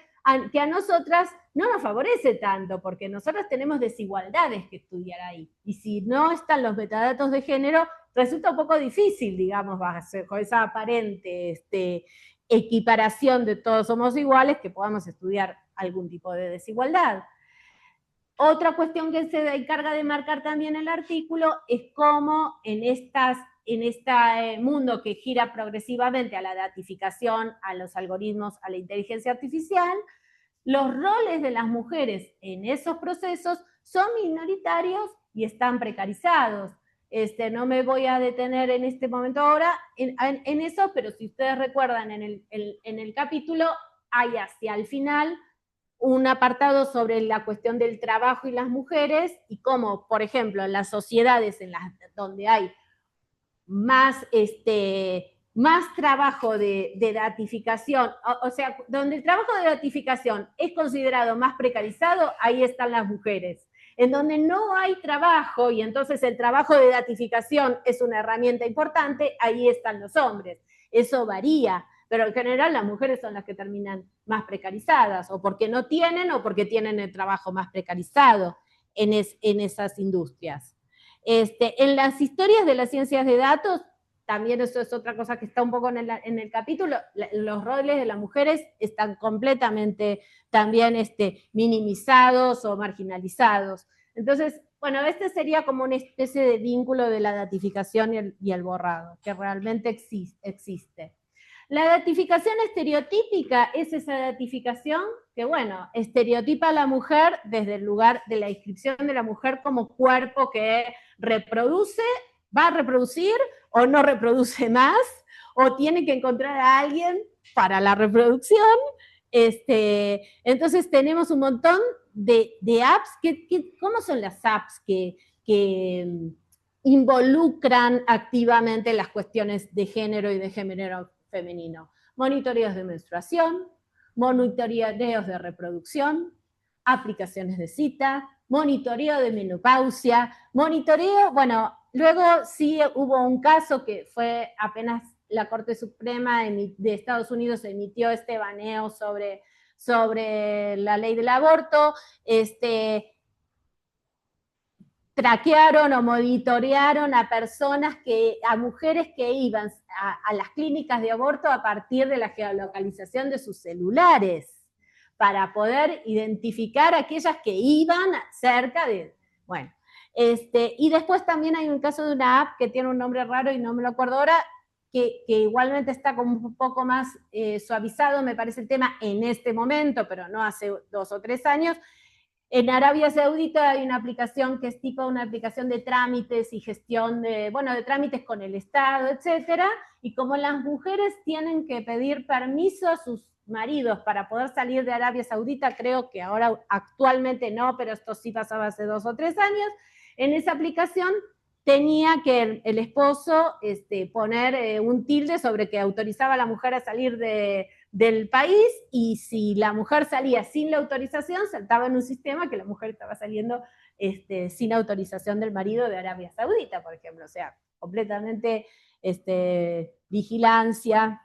que a nosotras no nos favorece tanto, porque nosotros tenemos desigualdades que estudiar ahí. Y si no están los metadatos de género, resulta un poco difícil, digamos, bajo esa aparente equiparación de todos somos iguales, que podamos estudiar algún tipo de desigualdad. Otra cuestión que se encarga de marcar también el artículo es cómo en este mundo que gira progresivamente a la datificación, a los algoritmos, a la inteligencia artificial, los roles de las mujeres en esos procesos son minoritarios y están precarizados. No me voy a detener en este momento ahora en eso, pero si ustedes recuerdan en el capítulo, hay hacia el final un apartado sobre la cuestión del trabajo y las mujeres y cómo, por ejemplo, en las sociedades donde hay más trabajo de datificación, o sea, donde el trabajo de datificación es considerado más precarizado, ahí están las mujeres. En donde no hay trabajo y entonces el trabajo de datificación es una herramienta importante, ahí están los hombres. Eso varía, pero en general las mujeres son las que terminan más precarizadas, o porque no tienen o porque tienen el trabajo más precarizado en esas industrias. En las historias de las ciencias de datos, también eso es otra cosa que está un poco en el capítulo, los roles de las mujeres están completamente también minimizados o marginalizados. Entonces, bueno, este sería como una especie de vínculo de la datificación y el borrado, que realmente existe. La datificación estereotípica es esa datificación que, bueno, estereotipa a la mujer desde el lugar de la inscripción de la mujer como cuerpo que reproduce, va a reproducir o no reproduce más, o tiene que encontrar a alguien para la reproducción. Entonces tenemos un montón de apps. ¿Cómo son las apps que involucran activamente las cuestiones de género y de género femenino? Monitoreos de menstruación, monitoreos de reproducción, aplicaciones de cita, monitoreo de menopausia, monitoreo, bueno, luego sí hubo un caso que fue apenas la Corte Suprema de Estados Unidos emitió este baneo sobre la ley del aborto, traquearon o monitorearon a mujeres que iban a las clínicas de aborto a partir de la geolocalización de sus celulares, para poder identificar a aquellas que iban cerca de, bueno, y después también hay un caso de una app que tiene un nombre raro y no me lo acuerdo ahora, que igualmente está como un poco más suavizado, me parece el tema en este momento, pero no hace 2 o 3 años. En Arabia Saudita hay una aplicación que es tipo una aplicación de trámites y gestión de trámites con el Estado, etcétera, y como las mujeres tienen que pedir permiso a sus maridos para poder salir de Arabia Saudita, creo que ahora actualmente no, pero esto sí pasaba hace 2 o 3 años, en esa aplicación tenía que el esposo poner un tilde sobre que autorizaba a la mujer a salir del país, y si la mujer salía sin la autorización, saltaba en un sistema que la mujer estaba saliendo sin autorización del marido de Arabia Saudita, por ejemplo. O sea, completamente vigilancia,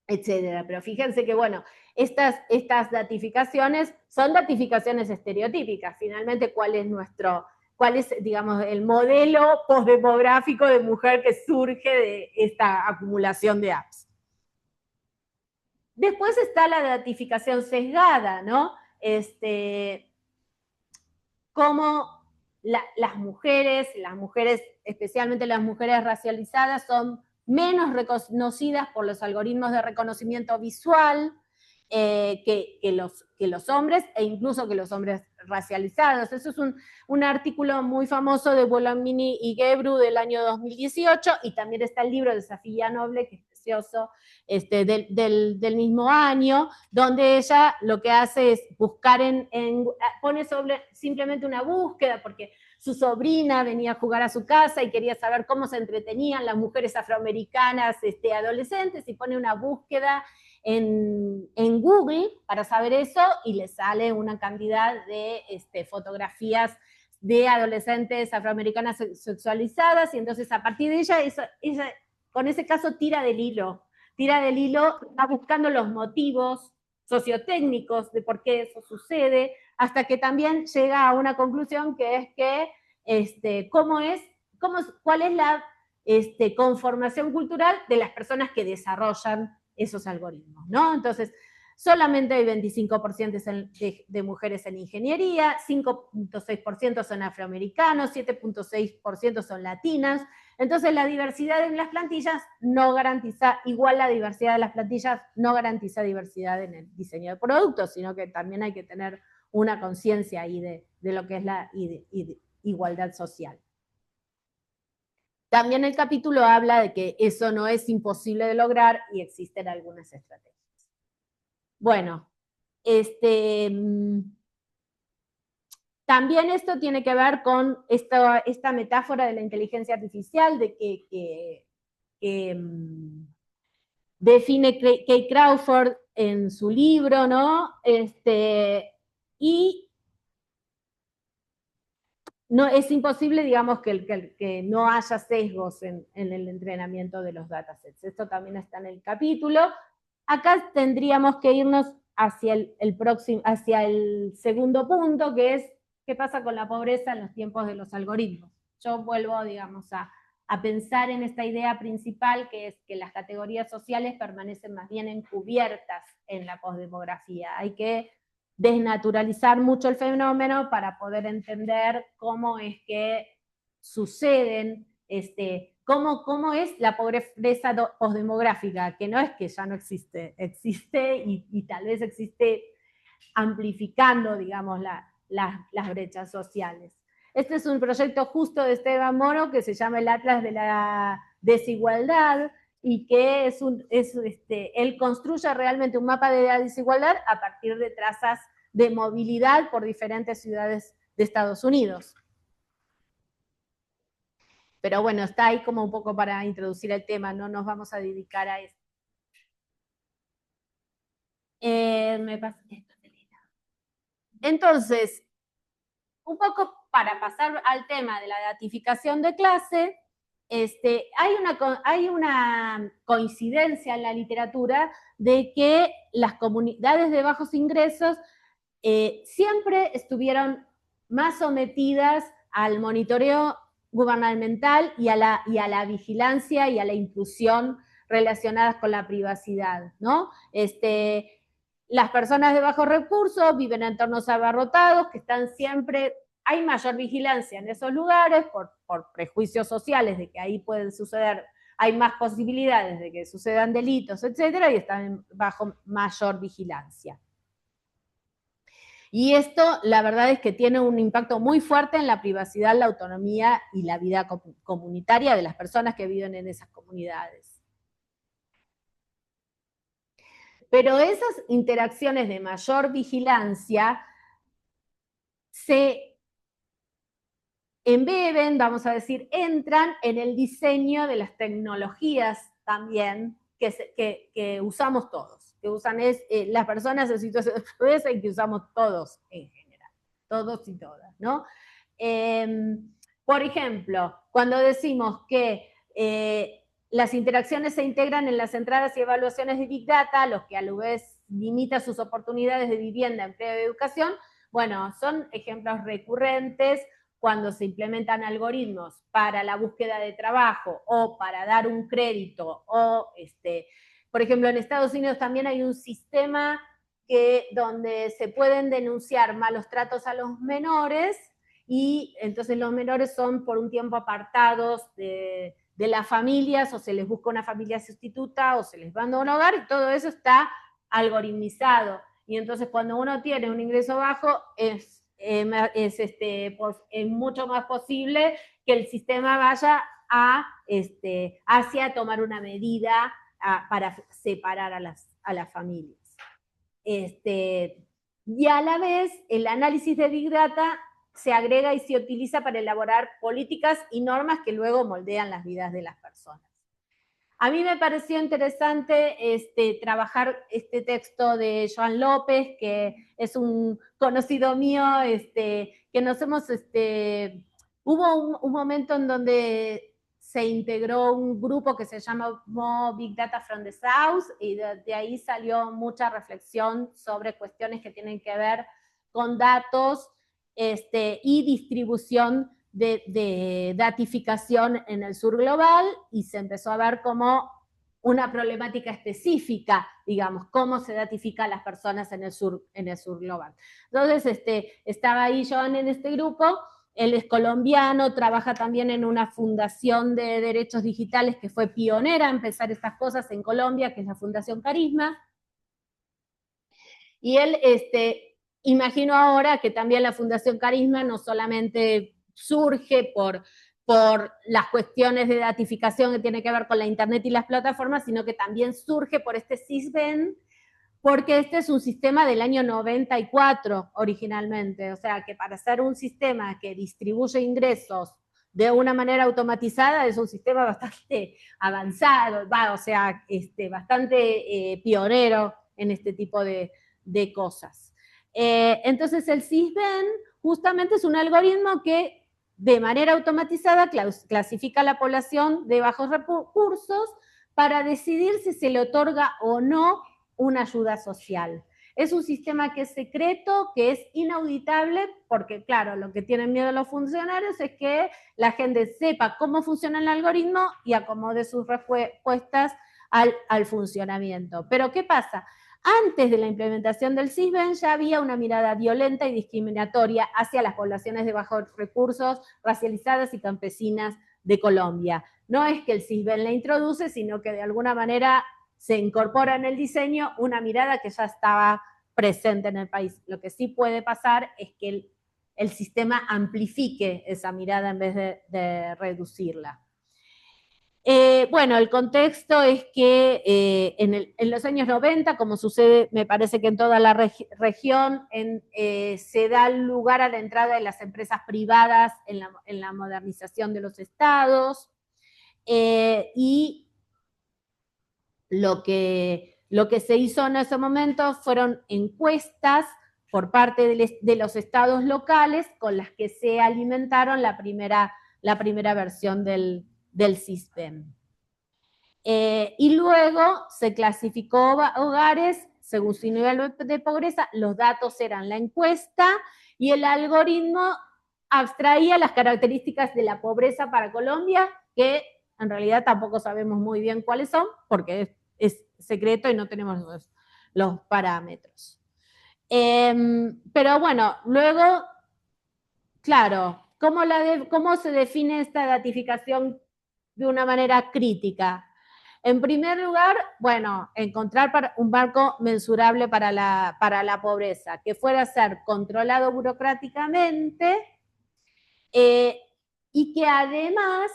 etcétera. Pero fíjense que, bueno, estas datificaciones son datificaciones estereotípicas. Finalmente, ¿cuál es, digamos, el modelo postdemográfico de mujer que surge de esta acumulación de apps? Después está la datificación sesgada, ¿no? Cómo las mujeres, especialmente las mujeres racializadas, son menos reconocidas por los algoritmos de reconocimiento visual, que los hombres, e incluso que los hombres racializados. Eso es un artículo muy famoso de Bolognini y Gebru del año 2018, y también está el libro de Safiya Noble, que es precioso, del mismo año, donde ella lo que hace es buscar pone simplemente una búsqueda, porque su sobrina venía a jugar a su casa y quería saber cómo se entretenían las mujeres afroamericanas adolescentes, y pone una búsqueda en Google para saber eso, y le sale una cantidad de fotografías de adolescentes afroamericanas sexualizadas, y entonces a partir de ella con ese caso tira del hilo, va buscando los motivos sociotécnicos de por qué eso sucede, hasta que también llega a una conclusión, que es que cuál es la conformación cultural de las personas que desarrollan esos algoritmos, ¿no? Entonces, solamente hay 25% de mujeres en ingeniería, 5.6% son afroamericanos, 7.6% son latinas. Entonces, la diversidad en las plantillas no garantiza, igual la diversidad de las plantillas no garantiza diversidad en el diseño de productos, sino que también hay que tener una conciencia ahí de lo que es la igualdad social. También el capítulo habla de que eso no es imposible de lograr y existen algunas estrategias. Bueno, también esto tiene que ver con esta metáfora de la inteligencia artificial, de que define Kay Crawford en su libro, ¿no? Y no, es imposible, digamos, que no haya sesgos en el entrenamiento de los datasets. Esto también está en el capítulo. Acá tendríamos que irnos hacia el segundo punto, que es qué pasa con la pobreza en los tiempos de los algoritmos. Yo vuelvo, digamos, a pensar en esta idea principal, que es que las categorías sociales permanecen más bien encubiertas en la posdemografía. Hay que desnaturalizar mucho el fenómeno para poder entender cómo es que suceden, cómo es la pobreza posdemográfica, que no es que ya no existe, existe y tal vez existe amplificando, digamos, las brechas sociales. Este es un proyecto justo de Esteban Moro que se llama el Atlas de la Desigualdad, y que él construye realmente un mapa de la desigualdad a partir de trazas de movilidad por diferentes ciudades de Estados Unidos. Pero bueno, está ahí como un poco para introducir el tema, no nos vamos a dedicar a eso. Me pasa esto. Entonces, un poco para pasar al tema de la datificación de clase, hay una coincidencia en la literatura de que las comunidades de bajos ingresos siempre estuvieron más sometidas al monitoreo gubernamental y a la vigilancia y a la intrusión relacionadas con la privacidad, ¿no? Las personas de bajos recursos viven en entornos abarrotados, que están siempre, hay mayor vigilancia en esos lugares por prejuicios sociales de que ahí pueden suceder, hay más posibilidades de que sucedan delitos, etcétera, y están bajo mayor vigilancia. Y esto, la verdad es que tiene un impacto muy fuerte en la privacidad, la autonomía y la vida comunitaria de las personas que viven en esas comunidades. Pero esas interacciones de mayor vigilancia se embeben, vamos a decir, entran en el diseño de las tecnologías también que usamos todos, que usan las personas en situaciones de pobreza y que usamos todos en general, todos y todas, ¿no? Por ejemplo, cuando decimos que las interacciones se integran en las entradas y evaluaciones de Big Data, lo que a la vez limita sus oportunidades de vivienda, empleo y educación, bueno, son ejemplos recurrentes cuando se implementan algoritmos para la búsqueda de trabajo o para dar un crédito, o por ejemplo, en Estados Unidos también hay un sistema donde se pueden denunciar malos tratos a los menores, y entonces los menores son por un tiempo apartados de las familias, o se les busca una familia sustituta, o se les manda a un hogar, y todo eso está algoritmizado. Y entonces cuando uno tiene un ingreso bajo es mucho más posible que el sistema vaya hacia tomar una medida para separar a las familias. Y a la vez, el análisis de Big Data se agrega y se utiliza para elaborar políticas y normas que luego moldean las vidas de las personas. A mí me pareció interesante trabajar este texto de Joan López, que es un conocido mío, que nos hemos... hubo un momento en donde se integró un grupo que se llamó Big Data from the South, y de ahí salió mucha reflexión sobre cuestiones que tienen que ver con datos y distribución de datificación en el sur global, y se empezó a ver como una problemática específica, digamos, cómo se datifica a las personas en el sur global. Entonces, estaba ahí Joan en este grupo. Él es colombiano, trabaja también en una fundación de derechos digitales que fue pionera a empezar estas cosas en Colombia, que es la Fundación Carisma. Y él, imagino ahora que también la Fundación Carisma no solamente surge por las cuestiones de datificación que tiene que ver con la internet y las plataformas, sino que también surge por este SISBEN, porque este es un sistema del año 94 originalmente, o sea que para ser un sistema que distribuye ingresos de una manera automatizada es un sistema bastante avanzado, o sea, bastante pionero en este tipo de cosas. Entonces el SISBEN justamente es un algoritmo que de manera automatizada clasifica a la población de bajos recursos para decidir si se le otorga o no una ayuda social. Es un sistema que es secreto, que es inauditable, porque claro, lo que tienen miedo los funcionarios es que la gente sepa cómo funciona el algoritmo y acomode sus respuestas al funcionamiento. Pero ¿qué pasa? Antes de la implementación del SISBEN ya había una mirada violenta y discriminatoria hacia las poblaciones de bajos recursos, racializadas y campesinas de Colombia. No es que el SISBEN la introduce, sino que de alguna manera se incorpora en el diseño una mirada que ya estaba presente en el país. Lo que sí puede pasar es que el sistema amplifique esa mirada en vez de reducirla. Bueno, el contexto es que en los años 90, como sucede, me parece que en toda la región, se da lugar a la entrada de las empresas privadas en la modernización de los estados, y lo que se hizo en ese momento fueron encuestas por parte de los estados locales con las que se alimentaron la primera versión del SISBEN. Y luego se clasificó hogares según su nivel de pobreza, los datos eran la encuesta y el algoritmo abstraía las características de la pobreza para Colombia, que en realidad tampoco sabemos muy bien cuáles son, porque es secreto y no tenemos los parámetros. Pero bueno, luego, claro, ¿cómo se define esta datificación de una manera crítica? En primer lugar, bueno, encontrar un marco mensurable para la pobreza, que fuera a ser controlado burocráticamente y que además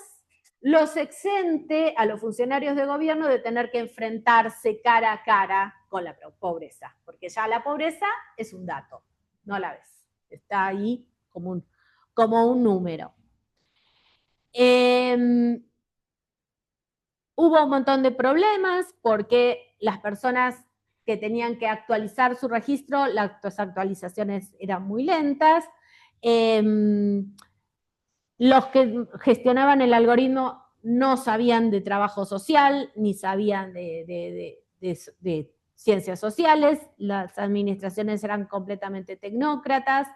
los exente a los funcionarios de gobierno de tener que enfrentarse cara a cara con la pobreza, porque ya la pobreza es un dato, no la ves, está ahí como un número. Hubo un montón de problemas porque las personas que tenían que actualizar su registro, las actualizaciones eran muy lentas. Los que gestionaban el algoritmo no sabían de trabajo social, ni sabían de ciencias sociales, las administraciones eran completamente tecnócratas,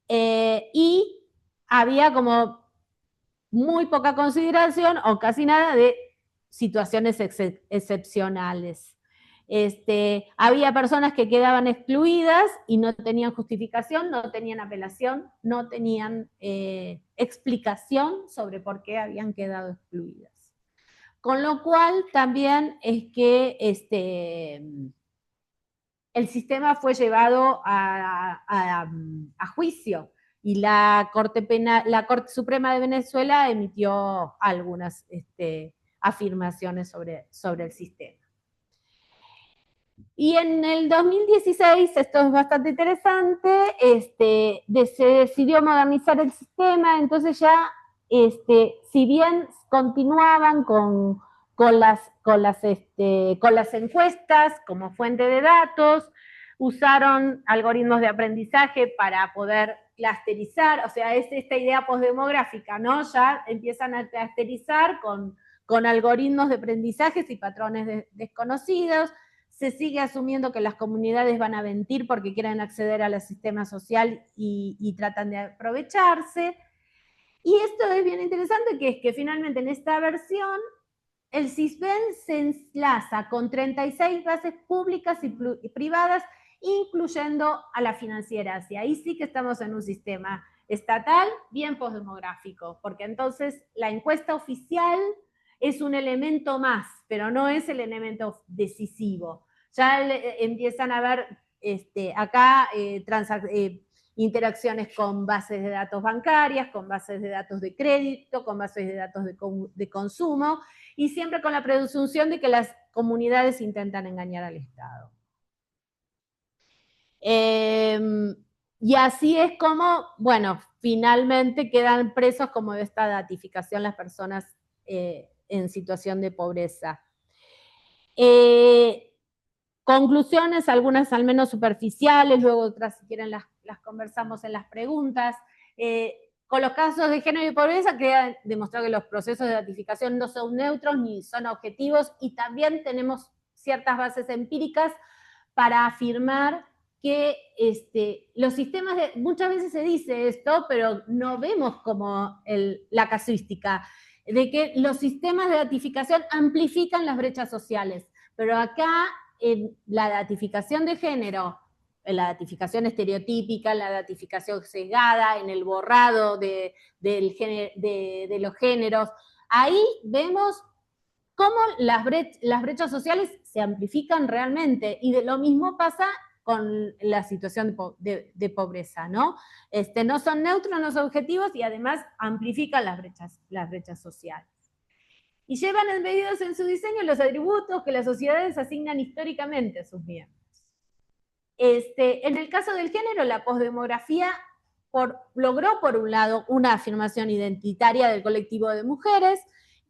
y había como muy poca consideración o casi nada de situaciones excepcionales. Había personas que quedaban excluidas y no tenían justificación, no tenían apelación, no tenían explicación sobre por qué habían quedado excluidas. Con lo cual también es que el sistema fue llevado a juicio y la Corte Suprema de Venezuela emitió algunas afirmaciones sobre el sistema. Y en el 2016, esto es bastante interesante, se decidió modernizar el sistema, entonces ya, si bien continuaban con las encuestas como fuente de datos, usaron algoritmos de aprendizaje para poder clusterizar, o sea, es esta idea postdemográfica, ¿no? Ya empiezan a clusterizar con algoritmos de aprendizaje y patrones desconocidos. Se sigue asumiendo que las comunidades van a mentir porque quieren acceder al sistema social y tratan de aprovecharse. Y esto es bien interesante, que es que finalmente en esta versión el CISBEN se enlaza con 36 bases públicas y privadas, incluyendo a las financieras. Y ahí sí que estamos en un sistema estatal bien postdemográfico, porque entonces la encuesta oficial es un elemento más, pero no es el elemento decisivo. Ya empiezan a haber acá interacciones con bases de datos bancarias, con bases de datos de crédito, con bases de datos de consumo, y siempre con la presunción de que las comunidades intentan engañar al Estado. Y así es como, bueno, finalmente quedan presos como de esta datificación las personas en situación de pobreza. Conclusiones, algunas al menos superficiales, luego otras si quieren las conversamos en las preguntas. Con los casos de género y pobreza queda demostrado que los procesos de datificación no son neutros ni son objetivos, y también tenemos ciertas bases empíricas para afirmar que los sistemas muchas veces se dice esto, pero no vemos como la casuística, de que los sistemas de datificación amplifican las brechas sociales, pero acá en la datificación de género, en la datificación estereotípica, en la datificación sesgada, en el borrado de los géneros, ahí vemos cómo las brechas sociales se amplifican realmente, y lo mismo pasa con la situación de pobreza, ¿no? No son neutros, no son objetivos, y además amplifican las brechas sociales. Y llevan embebidos en su diseño los atributos que las sociedades asignan históricamente a sus miembros. En el caso del género, la posdemografía logró, por un lado, una afirmación identitaria del colectivo de mujeres,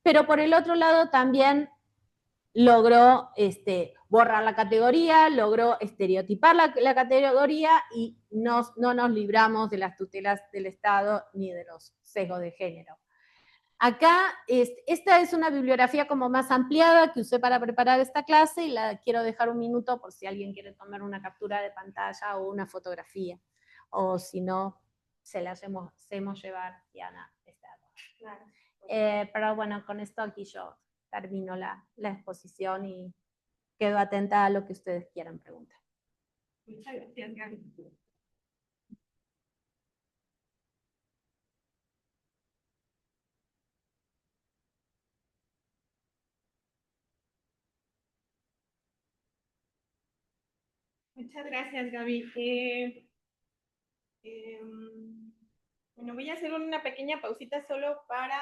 pero por el otro lado también logró borrar la categoría, logró estereotipar la categoría, y no nos libramos de las tutelas del Estado ni de los sesgos de género. Acá, esta es una bibliografía como más ampliada que usé para preparar esta clase, y la quiero dejar un minuto por si alguien quiere tomar una captura de pantalla o una fotografía, o si no, se la hacemos llevar, Diana. Claro. Pero bueno, con esto aquí yo termino la exposición y quedo atenta a lo que ustedes quieran preguntar. Muchas gracias, Gaby. Muchas gracias, Gaby. Bueno, voy a hacer una pequeña pausita solo para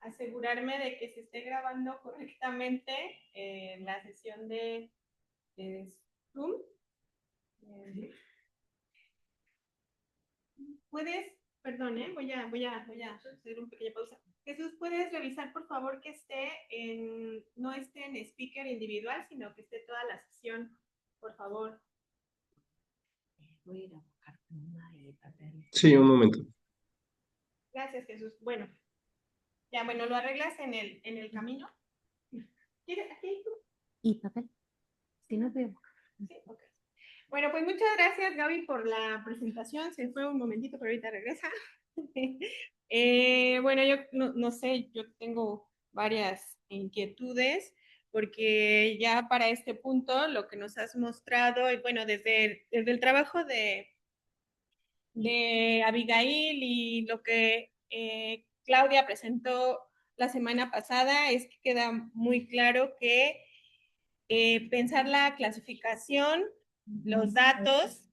asegurarme de que se esté grabando correctamente la sesión de Zoom. Puedes, perdón, voy a hacer una pequeña pausa. Jesús, ¿puedes revisar, por favor, que no esté en speaker individual, sino que esté toda la sesión, por favor? Voy a ir a buscar pluma y papel. Sí, un momento. Gracias, Jesús. Bueno, ya, bueno, lo arreglas en el camino. ¿Quieres aquí tú? ¿Y papel? Si no, voy a buscar. Sí, ok. Bueno, pues muchas gracias, Gaby, por la presentación. Se fue un momentito, pero ahorita regresa. Bueno, yo no sé, yo tengo varias inquietudes, porque ya para este punto lo que nos has mostrado, y bueno, desde el trabajo de Abigail y lo que Claudia presentó la semana pasada, es que queda muy claro que pensar la clasificación, los datos,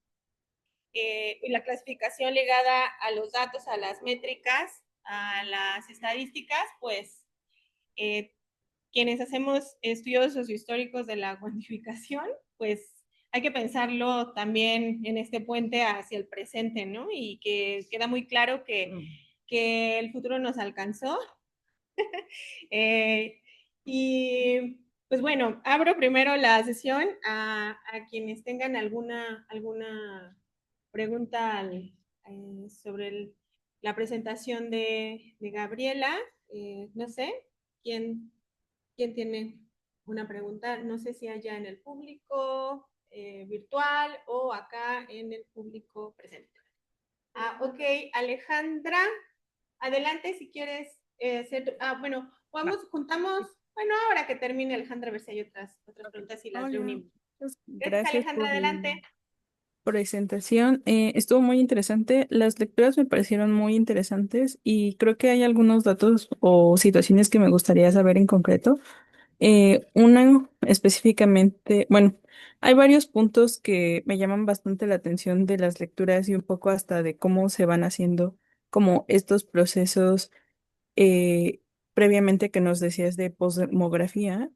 y la clasificación ligada a los datos, a las métricas, a las estadísticas, pues quienes hacemos estudios sociohistóricos de la cuantificación, pues hay que pensarlo también en este puente hacia el presente, ¿no? Y que queda muy claro que el futuro nos alcanzó. Y pues bueno, abro primero la sesión a quienes tengan alguna pregunta sobre la presentación de Gabriela. No sé, ¿quién, ¿quién tiene una pregunta? No sé si allá en el público virtual o acá en el público presente. Ok, Alejandra, adelante si quieres bueno, juntamos, bueno, ahora que termine Alejandra, a ver si hay otras preguntas y las Hola, reunimos. pues, Gracias, gracias Alejandra, por la adelante. presentación. Estuvo muy interesante. Las lecturas me parecieron muy interesantes y creo que hay algunos datos o situaciones que me gustaría saber en concreto. Una específicamente, bueno, hay varios puntos que me llaman bastante la atención de las lecturas y un poco hasta de cómo se van haciendo como estos procesos eh, previamente que nos decías de posdemografía,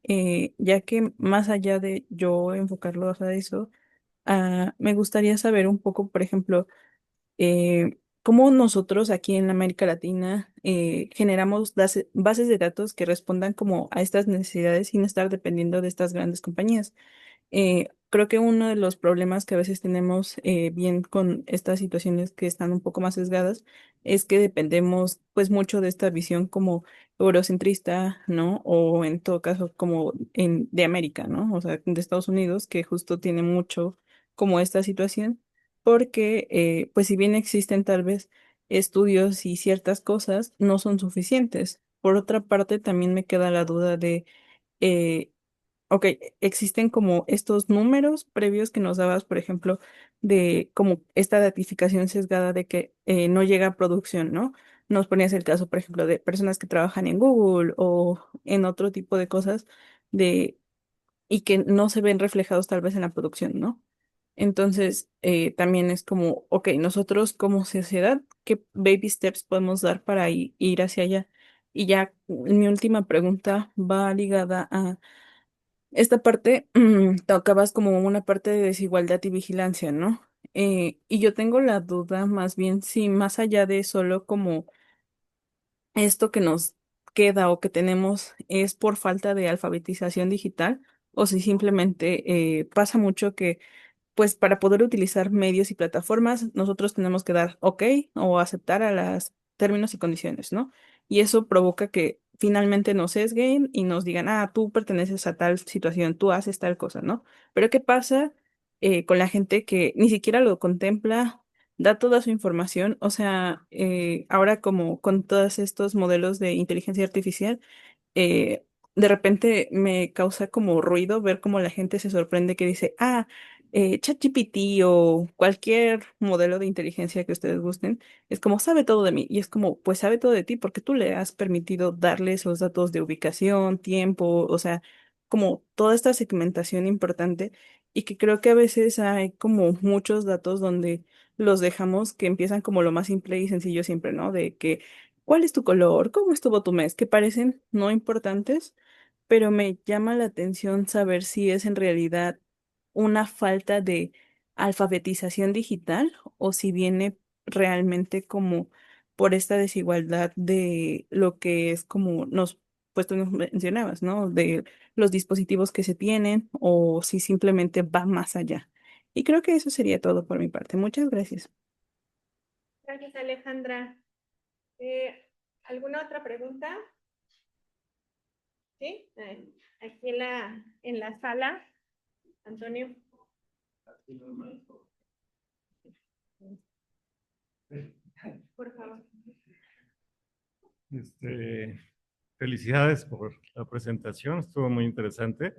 ya que más allá de yo enfocarlo a eso, me gustaría saber un poco, por ejemplo, cómo nosotros aquí en América Latina generamos bases de datos que respondan como a estas necesidades sin estar dependiendo de estas grandes compañías. Creo que uno de los problemas que a veces tenemos bien con estas situaciones que están un poco más sesgadas es que dependemos pues mucho de esta visión como eurocentrista, ¿no? O en todo caso como de América, ¿no? O sea, de Estados Unidos, que justo tiene mucho como esta situación, porque pues si bien existen tal vez estudios y ciertas cosas, no son suficientes. Por otra parte, también me queda la duda de... eh, Ok, existen como estos números previos que nos dabas, por ejemplo, de como esta datificación sesgada de que no llega a producción, ¿no? Nos ponías el caso, por ejemplo, de personas que trabajan en Google o en otro tipo de cosas de y que no se ven reflejados tal vez en la producción, ¿no? Entonces, también es como, ok, nosotros como sociedad, ¿qué baby steps podemos dar para ir hacia allá? Y ya mi última pregunta va ligada a esta parte, tocabas como una parte de desigualdad y vigilancia, ¿no? Y yo tengo la duda más bien si más allá de solo como esto que nos queda o que tenemos es por falta de alfabetización digital o si simplemente pasa mucho que pues para poder utilizar medios y plataformas, nosotros tenemos que dar OK o aceptar a los términos y condiciones, ¿no? Y eso provoca que finalmente nos sesguen y nos digan, tú perteneces a tal situación, tú haces tal cosa, ¿no? Pero ¿qué pasa con la gente que ni siquiera lo contempla, da toda su información? O sea, ahora como con todos estos modelos de inteligencia artificial, eh, de repente me causa como ruido ver cómo la gente se sorprende que dice, ChatGPT o cualquier modelo de inteligencia que ustedes gusten, es como sabe todo de mí. Y es como, pues sabe todo de ti porque tú le has permitido darles los datos de ubicación, tiempo, o sea, como toda esta segmentación importante y que creo que a veces hay como muchos datos donde los dejamos que empiezan como lo más simple y sencillo siempre, ¿no? De que ¿cuál es tu color? ¿Cómo estuvo tu mes? Que parecen no importantes, pero me llama la atención saber si es en realidad una falta de alfabetización digital o si viene realmente como por esta desigualdad de lo que es como pues tú nos mencionabas, ¿no? De los dispositivos que se tienen o si simplemente va más allá. Y creo que eso sería todo por mi parte. Muchas gracias. Gracias, Alejandra. ¿Alguna otra pregunta? ¿Sí? Aquí en la sala, Antonio. Por favor. Felicidades por la presentación, estuvo muy interesante.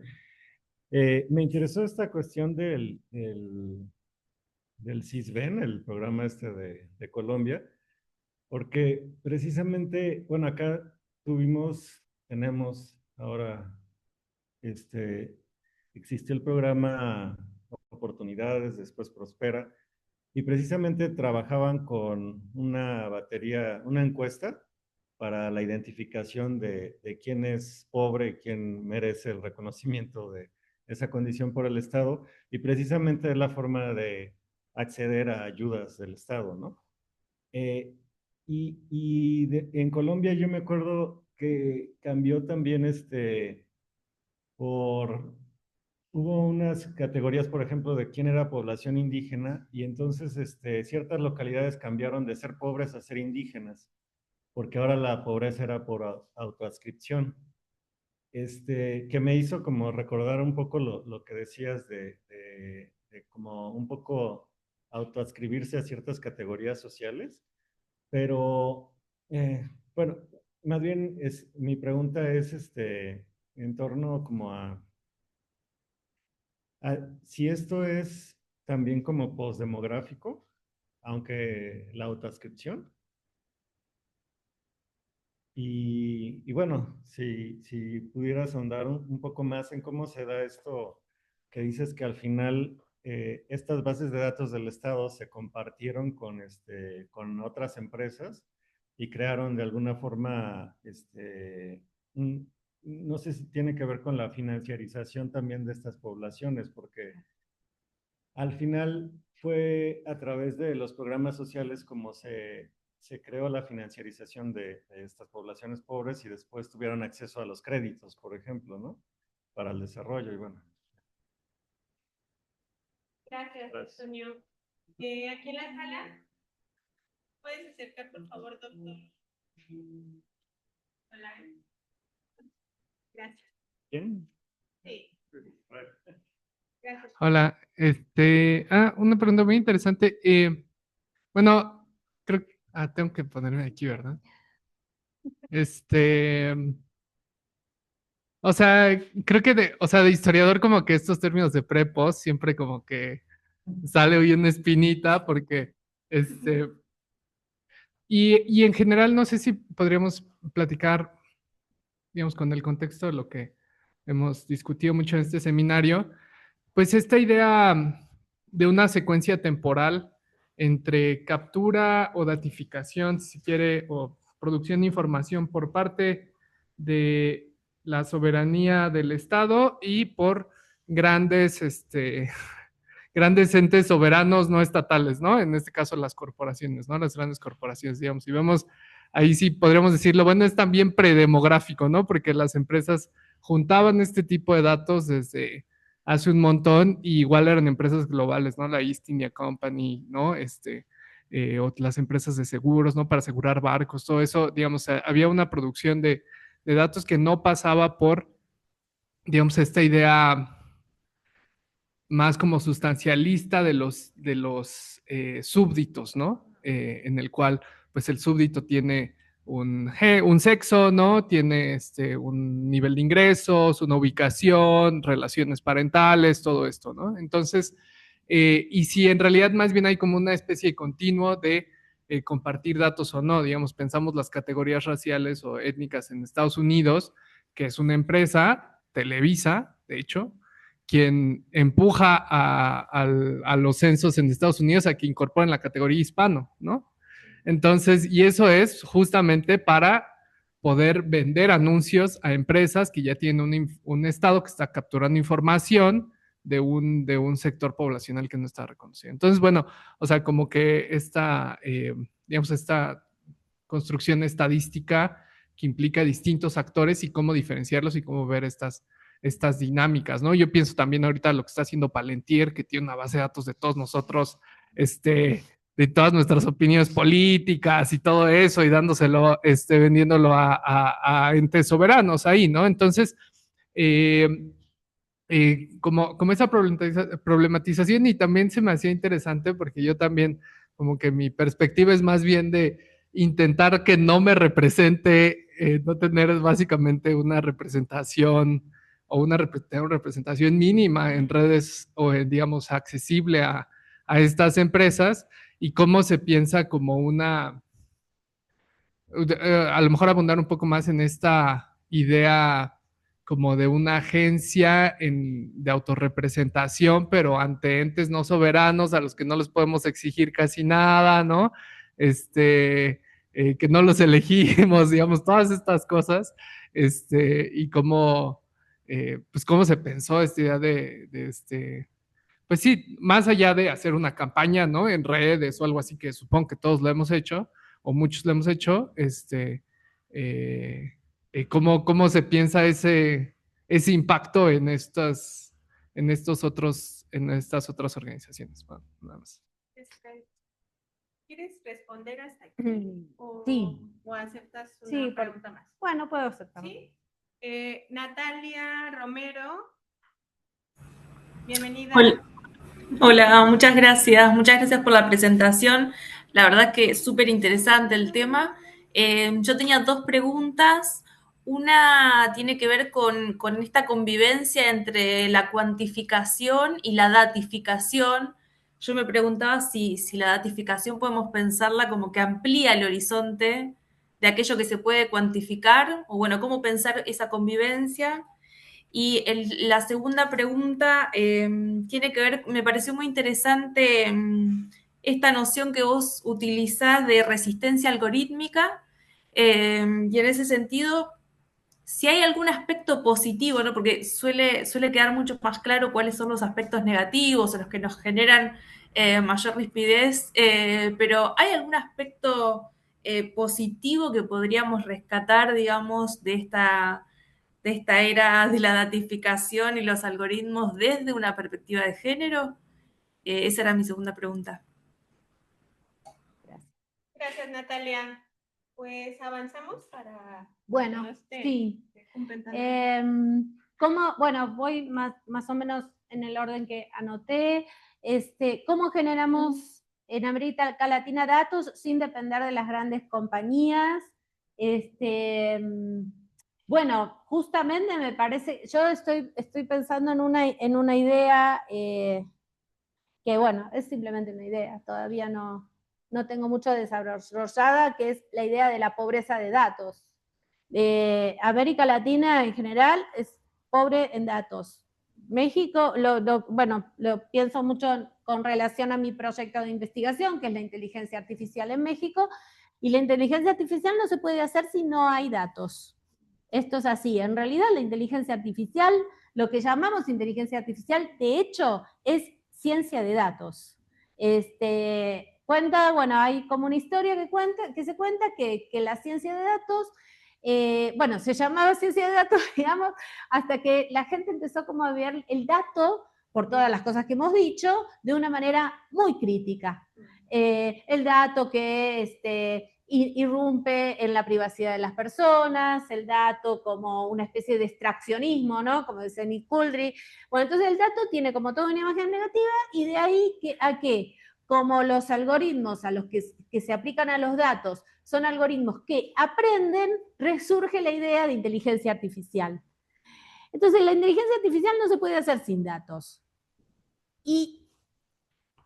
Me interesó esta cuestión del CISBEN, el programa de Colombia, porque precisamente, bueno, acá tenemos ahora existió el programa Oportunidades, después Prospera, y precisamente trabajaban con una batería, una encuesta para la identificación de quién es pobre y quién merece el reconocimiento de esa condición por el Estado, y precisamente es la forma de acceder a ayudas del Estado, ¿no? En Colombia yo me acuerdo que cambió también por, hubo unas categorías, por ejemplo, de quién era población indígena, y entonces ciertas localidades cambiaron de ser pobres a ser indígenas, porque ahora la pobreza era por autoadscripción. Que me hizo como recordar un poco lo que decías de como un poco autoadscribirse a ciertas categorías sociales, pero bueno, más bien mi pregunta es en torno como si esto es también como postdemográfico, aunque la autoadscripción. Y bueno, si pudieras ahondar un poco más en cómo se da esto, que dices que al final estas bases de datos del Estado se compartieron con otras empresas y crearon de alguna forma, no sé si tiene que ver con la financiarización también de estas poblaciones, porque al final fue a través de los programas sociales como se creó la financiarización de estas poblaciones pobres y después tuvieron acceso a los créditos, por ejemplo, ¿no? Para el desarrollo y bueno. Gracias, Antonio. Aquí en la sala, ¿puedes acercar, por favor, doctor? Hola. Gracias. ¿Quién? Sí. Gracias. Hola, una pregunta muy interesante. Bueno, creo que, tengo que ponerme aquí, ¿verdad? O sea, creo que de historiador como que estos términos de pre-post siempre como que sale hoy una espinita porque, y en general no sé si podríamos platicar, digamos, con el contexto de lo que hemos discutido mucho en este seminario. Pues esta idea de una secuencia temporal entre captura o datificación, si quiere, o producción de información por parte de la soberanía del Estado y por grandes, grandes entes soberanos no estatales, ¿no? En este caso las corporaciones, ¿no? Las grandes corporaciones, digamos. Y vemos, ahí sí podríamos decirlo, bueno, es también predemográfico, ¿no? Porque las empresas juntaban este tipo de datos desde hace un montón, y igual eran empresas globales, ¿no? La East India Company, ¿no? O las empresas de seguros, ¿no? Para asegurar barcos, todo eso, digamos, había una producción de datos que no pasaba por, digamos, esta idea más como sustancialista de los súbditos, ¿no? En el cual, pues, el súbdito tiene un sexo, ¿no? Tiene un nivel de ingresos, una ubicación, relaciones parentales, todo esto, ¿no? Entonces, y si en realidad más bien hay como una especie de continuo de compartir datos o no, digamos, pensamos las categorías raciales o étnicas en Estados Unidos, que es una empresa, Televisa, de hecho, quien empuja a los censos en Estados Unidos a que incorporen la categoría hispano, ¿no? Entonces, y eso es justamente para poder vender anuncios a empresas que ya tienen un estado que está capturando información de un sector poblacional que no está reconocido. Entonces, bueno, o sea, como que digamos, esta construcción estadística que implica distintos actores y cómo diferenciarlos y cómo ver estas dinámicas, ¿no? Yo pienso también ahorita lo que está haciendo Palantir, que tiene una base de datos de todos nosotros, de todas nuestras opiniones políticas y todo eso, y dándoselo, vendiéndolo a entes soberanos ahí, ¿no? Entonces, como esa problematización, y también se me hacía interesante porque yo también, como que mi perspectiva es más bien de intentar que no me represente, no tener básicamente una representación o una representación mínima en redes o, digamos, accesible a estas empresas, y cómo se piensa como a lo mejor abundar un poco más en esta idea como de una agencia de autorrepresentación, pero ante entes no soberanos a los que no les podemos exigir casi nada, ¿no? Que no los elegimos, digamos, todas estas cosas, y cómo, pues cómo se pensó esta idea pues sí, más allá de hacer una campaña, ¿no? En redes o algo así, que supongo que todos lo hemos hecho, o muchos lo hemos hecho, ¿cómo se piensa ese impacto en estas otras organizaciones? Bueno, nada más. ¿Quieres responder hasta aquí? Sí. ¿O aceptas una Sí, pregunta más? Bueno, puedo aceptar. ¿Sí? Natalia Romero, bienvenida. Hola, muchas gracias. Muchas gracias por la presentación. La verdad que es súper interesante el tema. Yo tenía dos preguntas. Una tiene que ver con esta convivencia entre la cuantificación y la datificación. Yo me preguntaba si la datificación podemos pensarla como que amplía el horizonte de aquello que se puede cuantificar, o bueno, cómo pensar esa convivencia. Y la segunda pregunta tiene que ver, me pareció muy interesante esta noción que vos utilizás de resistencia algorítmica, y en ese sentido, si hay algún aspecto positivo, ¿no? Porque suele quedar mucho más claro cuáles son los aspectos negativos o los que nos generan mayor rispidez, pero ¿hay algún aspecto positivo que podríamos rescatar, digamos, de esta era de la datificación y los algoritmos desde una perspectiva de género? Esa era mi segunda pregunta. Gracias, Natalia. Pues avanzamos para... Bueno, sí. Bueno, voy más o menos en el orden que anoté. ¿Cómo generamos en América Latina datos sin depender de las grandes compañías? Bueno, justamente me parece, yo estoy pensando en una idea que, bueno, es simplemente una idea, todavía no tengo mucho desarrollada, que es la idea de la pobreza de datos. América Latina en general es pobre en datos. México, bueno, lo pienso mucho con relación a mi proyecto de investigación, que es la inteligencia artificial en México, y la inteligencia artificial no se puede hacer si no hay datos. Esto es así. En realidad, la inteligencia artificial, lo que llamamos inteligencia artificial, de hecho, es ciencia de datos. Bueno, hay como una historia que se cuenta que la ciencia de datos, bueno, se llamaba ciencia de datos, digamos, hasta que la gente empezó como a ver el dato, por todas las cosas que hemos dicho, de una manera muy crítica. El dato que irrumpe en la privacidad de las personas, el dato como una especie de extraccionismo, ¿no? Como dice Nick Couldry. Bueno, entonces el dato tiene como toda una imagen negativa, y de ahí que como los algoritmos a los que se aplican a los datos son algoritmos que aprenden, resurge la idea de inteligencia artificial. Entonces la inteligencia artificial no se puede hacer sin datos. Y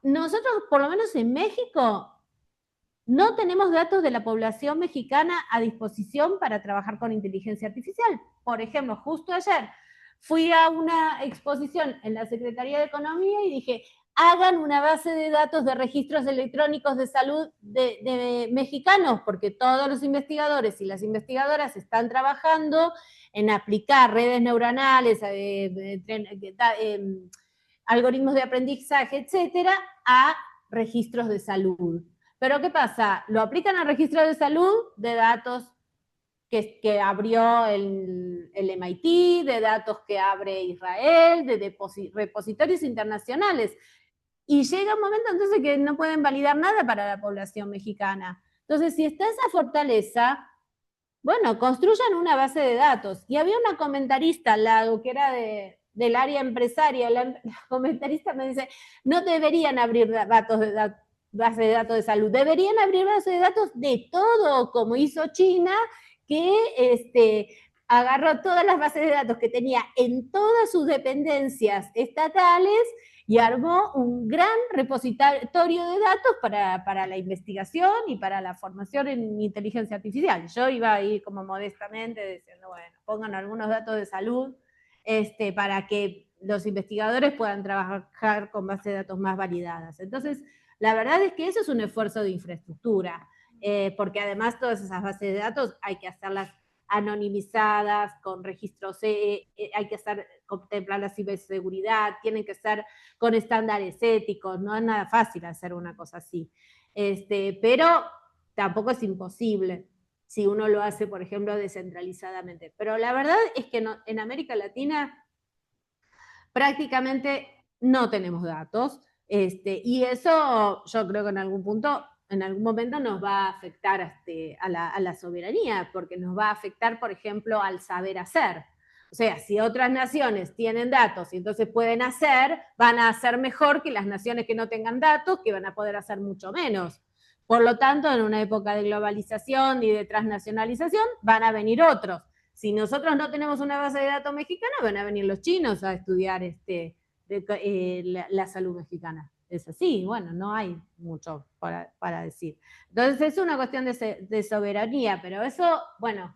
nosotros, por lo menos en México, no tenemos datos de la población mexicana a disposición para trabajar con inteligencia artificial. Por ejemplo, justo ayer fui a una exposición en la Secretaría de Economía y dije, hagan una base de datos de registros electrónicos de salud de mexicanos, porque todos los investigadores y las investigadoras están trabajando en aplicar redes neuronales, algoritmos de aprendizaje, etcétera, a registros de salud. Pero ¿qué pasa? Lo aplican a registros de salud de datos que abrió el MIT, de datos que abre Israel, de repositorios internacionales. Y llega un momento entonces que no pueden validar nada para la población mexicana. Entonces, si está esa fortaleza, bueno, construyan una base de datos. Y había una comentarista al lado que era del área empresaria. La comentarista me dice, no deberían abrir base de datos de salud, deberían abrir base de datos de todo, como hizo China, que agarró todas las bases de datos que tenía en todas sus dependencias estatales y armó un gran repositorio de datos para la investigación y para la formación en inteligencia artificial. Yo iba ahí como modestamente diciendo, bueno, pongan algunos datos de salud para que los investigadores puedan trabajar con bases de datos más validadas. Entonces, la verdad es que eso es un esfuerzo de infraestructura, porque además todas esas bases de datos hay que hacerlas anonimizadas, con registros, hay que contemplar la ciberseguridad, tienen que ser con estándares éticos, no es nada fácil hacer una cosa así. Pero tampoco es imposible si uno lo hace, por ejemplo, descentralizadamente. Pero la verdad es que en América Latina prácticamente no tenemos datos, y eso yo creo que en algún momento nos va a afectar a la soberanía, porque nos va a afectar, por ejemplo, al saber hacer. O sea, si otras naciones tienen datos y entonces pueden hacer, van a hacer mejor que las naciones que no tengan datos, que van a poder hacer mucho menos. Por lo tanto, en una época de globalización y de transnacionalización, van a venir otros. Si nosotros no tenemos una base de datos mexicana, van a venir los chinos a estudiar la salud mexicana. Es así, bueno, no hay mucho para decir. Entonces es una cuestión de soberanía, pero eso, bueno,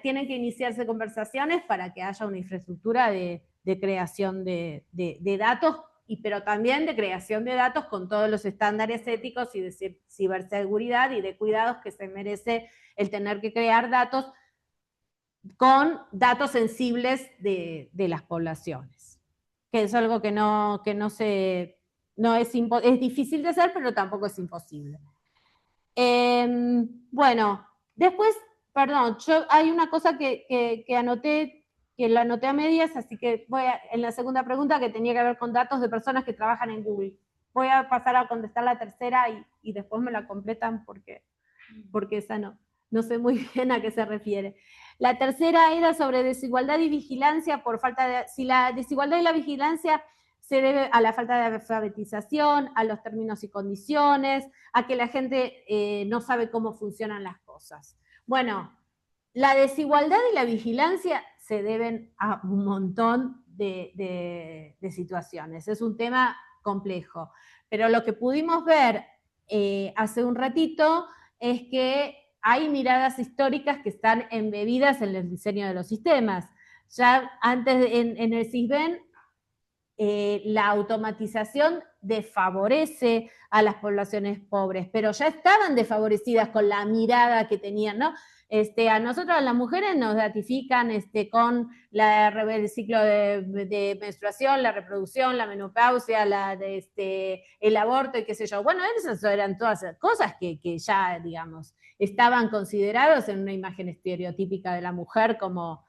tienen que iniciarse conversaciones para que haya una infraestructura de creación de datos, pero también de creación de datos con todos los estándares éticos y de ciberseguridad y de cuidados que se merece el tener que crear datos con datos sensibles de las poblaciones. Que es algo que es difícil de hacer, pero tampoco es imposible. Bueno, después, perdón, hay una cosa que anoté, que la anoté a medias, así que voy en la segunda pregunta, que tenía que ver con datos de personas que trabajan en Google. Voy a pasar a contestar la tercera y después me la completan porque esa no sé muy bien a qué se refiere. La tercera era sobre desigualdad y vigilancia por falta de... Si la desigualdad y la vigilancia se debe a la falta de alfabetización, a los términos y condiciones, a que la gente no sabe cómo funcionan las cosas. Bueno, la desigualdad y la vigilancia se deben a un montón de situaciones. Es un tema complejo. Pero lo que pudimos ver hace un ratito es que hay miradas históricas que están embebidas en el diseño de los sistemas. Ya antes, en el CISBEN, la automatización desfavorece a las poblaciones pobres, pero ya estaban desfavorecidas con la mirada que tenían, ¿no? A nosotros, a las mujeres, nos datifican con el ciclo de menstruación, la reproducción, la menopausia, el aborto y qué sé yo. Bueno, esas eran todas cosas que ya, digamos, estaban considerados en una imagen estereotípica de la mujer como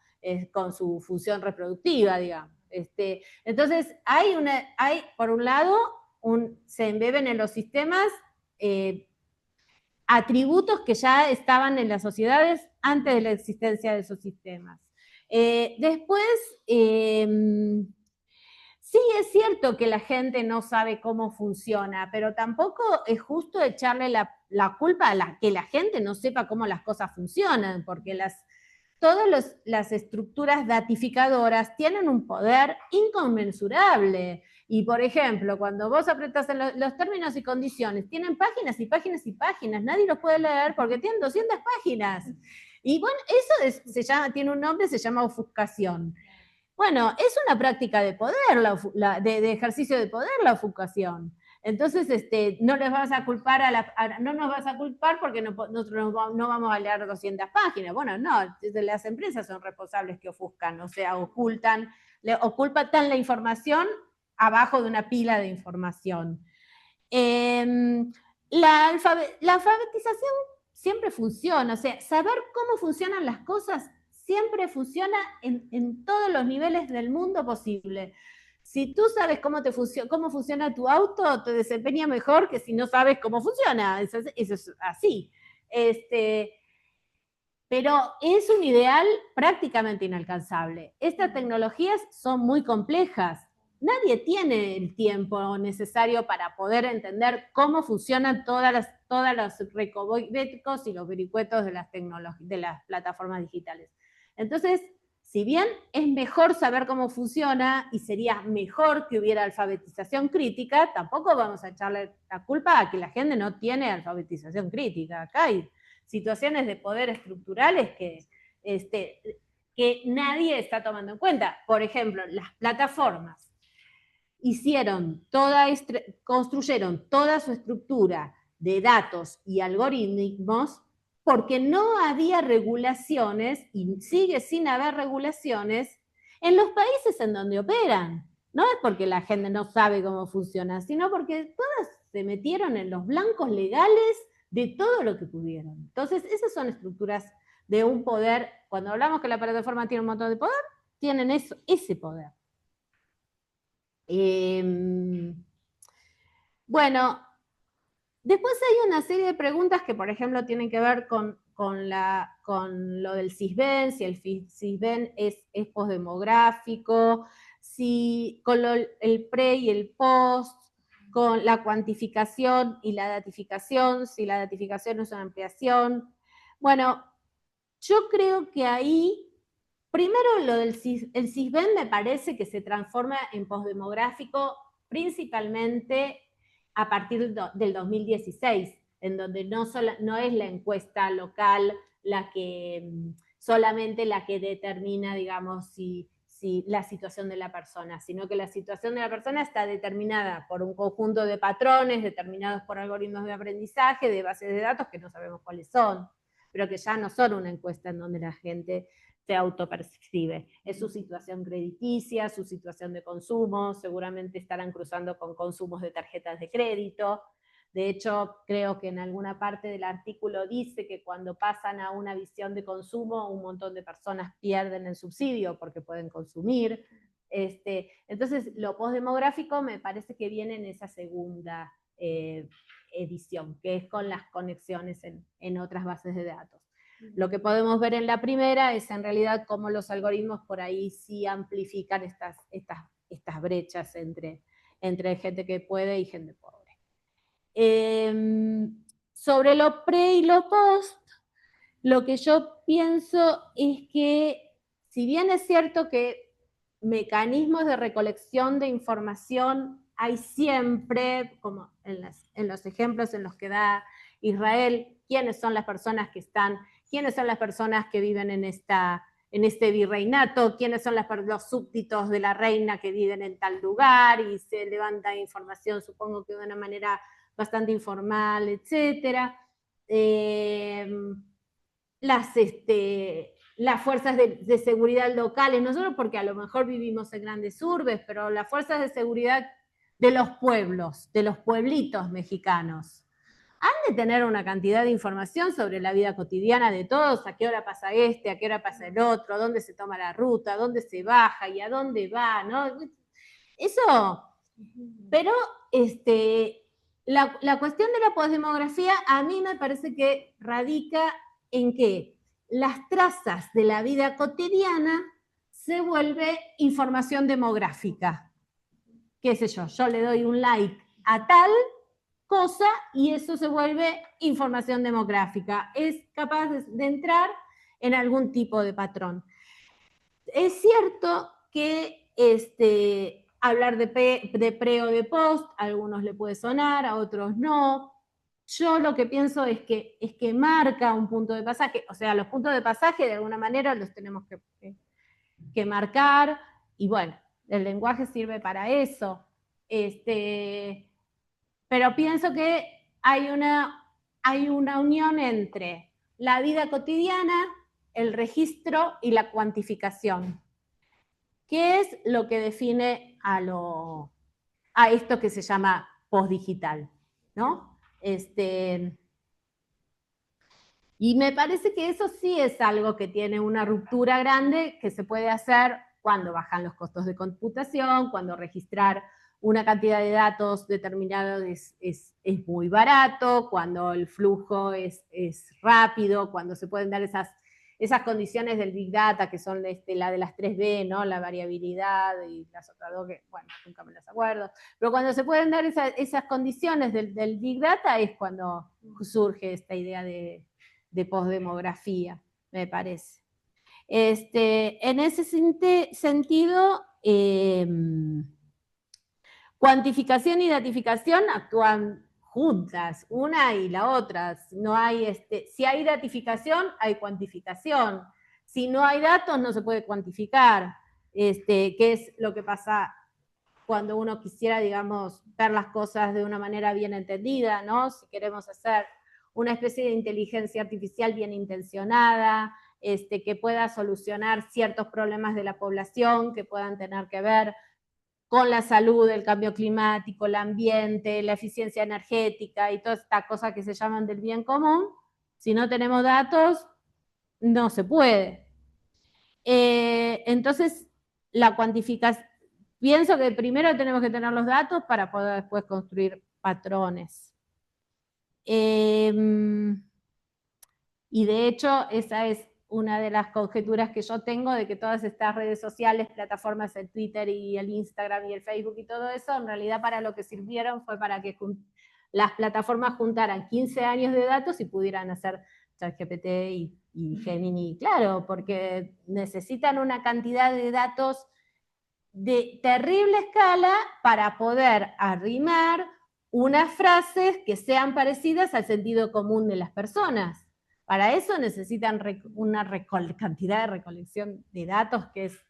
con su función reproductiva, digamos. Entonces, hay por un lado, se embeben en los sistemas atributos que ya estaban en las sociedades antes de la existencia de esos sistemas. Después, sí es cierto que la gente no sabe cómo funciona, pero tampoco es justo echarle la culpa a que la gente no sepa cómo las cosas funcionan, porque todas las estructuras datificadoras tienen un poder inconmensurable. Y, por ejemplo, cuando vos apretás los términos y condiciones, tienen páginas y páginas y páginas, nadie los puede leer porque tienen 200 páginas. Y bueno, eso tiene un nombre, se llama ofuscación. Bueno, es una práctica de poder, de ejercicio de poder la ofuscación. Entonces, no les vas a culpar no nos vas a culpar porque nosotros no vamos a leer 200 páginas. Bueno, no, las empresas son responsables que ofuscan, o sea, ocultan la información abajo de una pila de información. La alfabetización siempre funciona, o sea, saber cómo funcionan las cosas siempre funciona en todos los niveles del mundo posible. Si tú sabes cómo funciona tu auto, te desempeña mejor que si no sabes cómo funciona. Eso es así. Pero es un ideal prácticamente inalcanzable. Estas tecnologías son muy complejas. Nadie tiene el tiempo necesario para poder entender cómo funcionan todos los recovecos y los vericuetos de las plataformas digitales. Entonces, si bien es mejor saber cómo funciona y sería mejor que hubiera alfabetización crítica, tampoco vamos a echarle la culpa a que la gente no tiene alfabetización crítica. Acá hay situaciones de poder estructurales que nadie está tomando en cuenta. Por ejemplo, las plataformas construyeron toda su estructura de datos y algoritmos porque no había regulaciones, y sigue sin haber regulaciones, en los países en donde operan. No es porque la gente no sabe cómo funciona, sino porque todas se metieron en los blancos legales de todo lo que pudieron. Entonces, esas son estructuras de un poder. Cuando hablamos que la plataforma tiene un montón de poder, tienen ese poder. Bueno, después hay una serie de preguntas que, por ejemplo, tienen que ver con lo del Sisbén, si el Sisbén es postdemográfico, con el pre y el post, con la cuantificación y la datificación, si la datificación es una ampliación. Bueno, yo creo que ahí, primero lo del el Sisbén me parece que se transforma en postdemográfico principalmente a partir del 2016, en donde no es la encuesta local solamente la que determina, digamos, si la situación de la persona, sino que la situación de la persona está determinada por un conjunto de patrones, determinados por algoritmos de aprendizaje, de bases de datos que no sabemos cuáles son, pero que ya no son una encuesta en donde la gente se autopercibe. Es su situación crediticia, su situación de consumo, seguramente estarán cruzando con consumos de tarjetas de crédito. De hecho, creo que en alguna parte del artículo dice que cuando pasan a una visión de consumo, un montón de personas pierden el subsidio porque pueden consumir. Entonces, lo postdemográfico me parece que viene en esa segunda edición, que es con las conexiones en otras bases de datos. Lo que podemos ver en la primera es en realidad cómo los algoritmos por ahí sí amplifican estas brechas entre gente que puede y gente pobre. Sobre lo pre y lo post, lo que yo pienso es que, si bien es cierto que mecanismos de recolección de información hay siempre, como en los ejemplos en los que da Israel, quiénes son las personas que viven en este virreinato, quiénes son los súbditos de la reina que viven en tal lugar, y se levanta información, supongo que de una manera bastante informal, etc. Las fuerzas de seguridad locales, no solo porque a lo mejor vivimos en grandes urbes, pero las fuerzas de seguridad de los pueblos, de los pueblitos mexicanos, han de tener una cantidad de información sobre la vida cotidiana de todos, a qué hora pasa a qué hora pasa el otro, dónde se toma la ruta, dónde se baja y a dónde va, ¿no? Eso, pero la cuestión de la posdemografía a mí me parece que radica en que las trazas de la vida cotidiana se vuelve información demográfica. Qué sé yo le doy un like a tal cosa y eso se vuelve información demográfica. Es capaz de entrar en algún tipo de patrón. Es cierto que hablar de pre o de post, a algunos le puede sonar, a otros no. Yo lo que pienso es que marca un punto de pasaje, o sea, los puntos de pasaje de alguna manera los tenemos que marcar, y bueno, el lenguaje sirve para eso. Pero pienso que hay una unión entre la vida cotidiana, el registro y la cuantificación. ¿Qué es lo que define a esto que se llama postdigital? ¿No? Y me parece que eso sí es algo que tiene una ruptura grande que se puede hacer cuando bajan los costos de computación, cuando registrar una cantidad de datos determinados es muy barato, cuando el flujo es rápido, cuando se pueden dar esas condiciones del Big Data, que son la de las 3B, ¿no? La variabilidad y las otras dos, que, bueno, nunca me las acuerdo. Pero cuando se pueden dar esas condiciones del Big Data es cuando surge esta idea de postdemografía, me parece. En ese sentido, cuantificación y datificación actúan juntas, una y la otra. No hay, si hay datificación, hay cuantificación. Si no hay datos, no se puede cuantificar, que es lo que pasa cuando uno quisiera, digamos, ver las cosas de una manera bien entendida, ¿no? Si queremos hacer una especie de inteligencia artificial bien intencionada, que pueda solucionar ciertos problemas de la población que puedan tener que ver con la salud, el cambio climático, el ambiente, la eficiencia energética y todas estas cosas que se llaman del bien común. Si no tenemos datos, no se puede. Entonces, la cuantificación, pienso que primero tenemos que tener los datos para poder después construir patrones. Y de hecho, esa es una de las conjeturas que yo tengo de que todas estas redes sociales, plataformas, el Twitter y el Instagram y el Facebook y todo eso, en realidad para lo que sirvieron fue para que las plataformas juntaran 15 años de datos y pudieran hacer ChatGPT y Gemini, claro, porque necesitan una cantidad de datos de terrible escala para poder arrimar unas frases que sean parecidas al sentido común de las personas. Para eso necesitan una cantidad de recolección de datos que es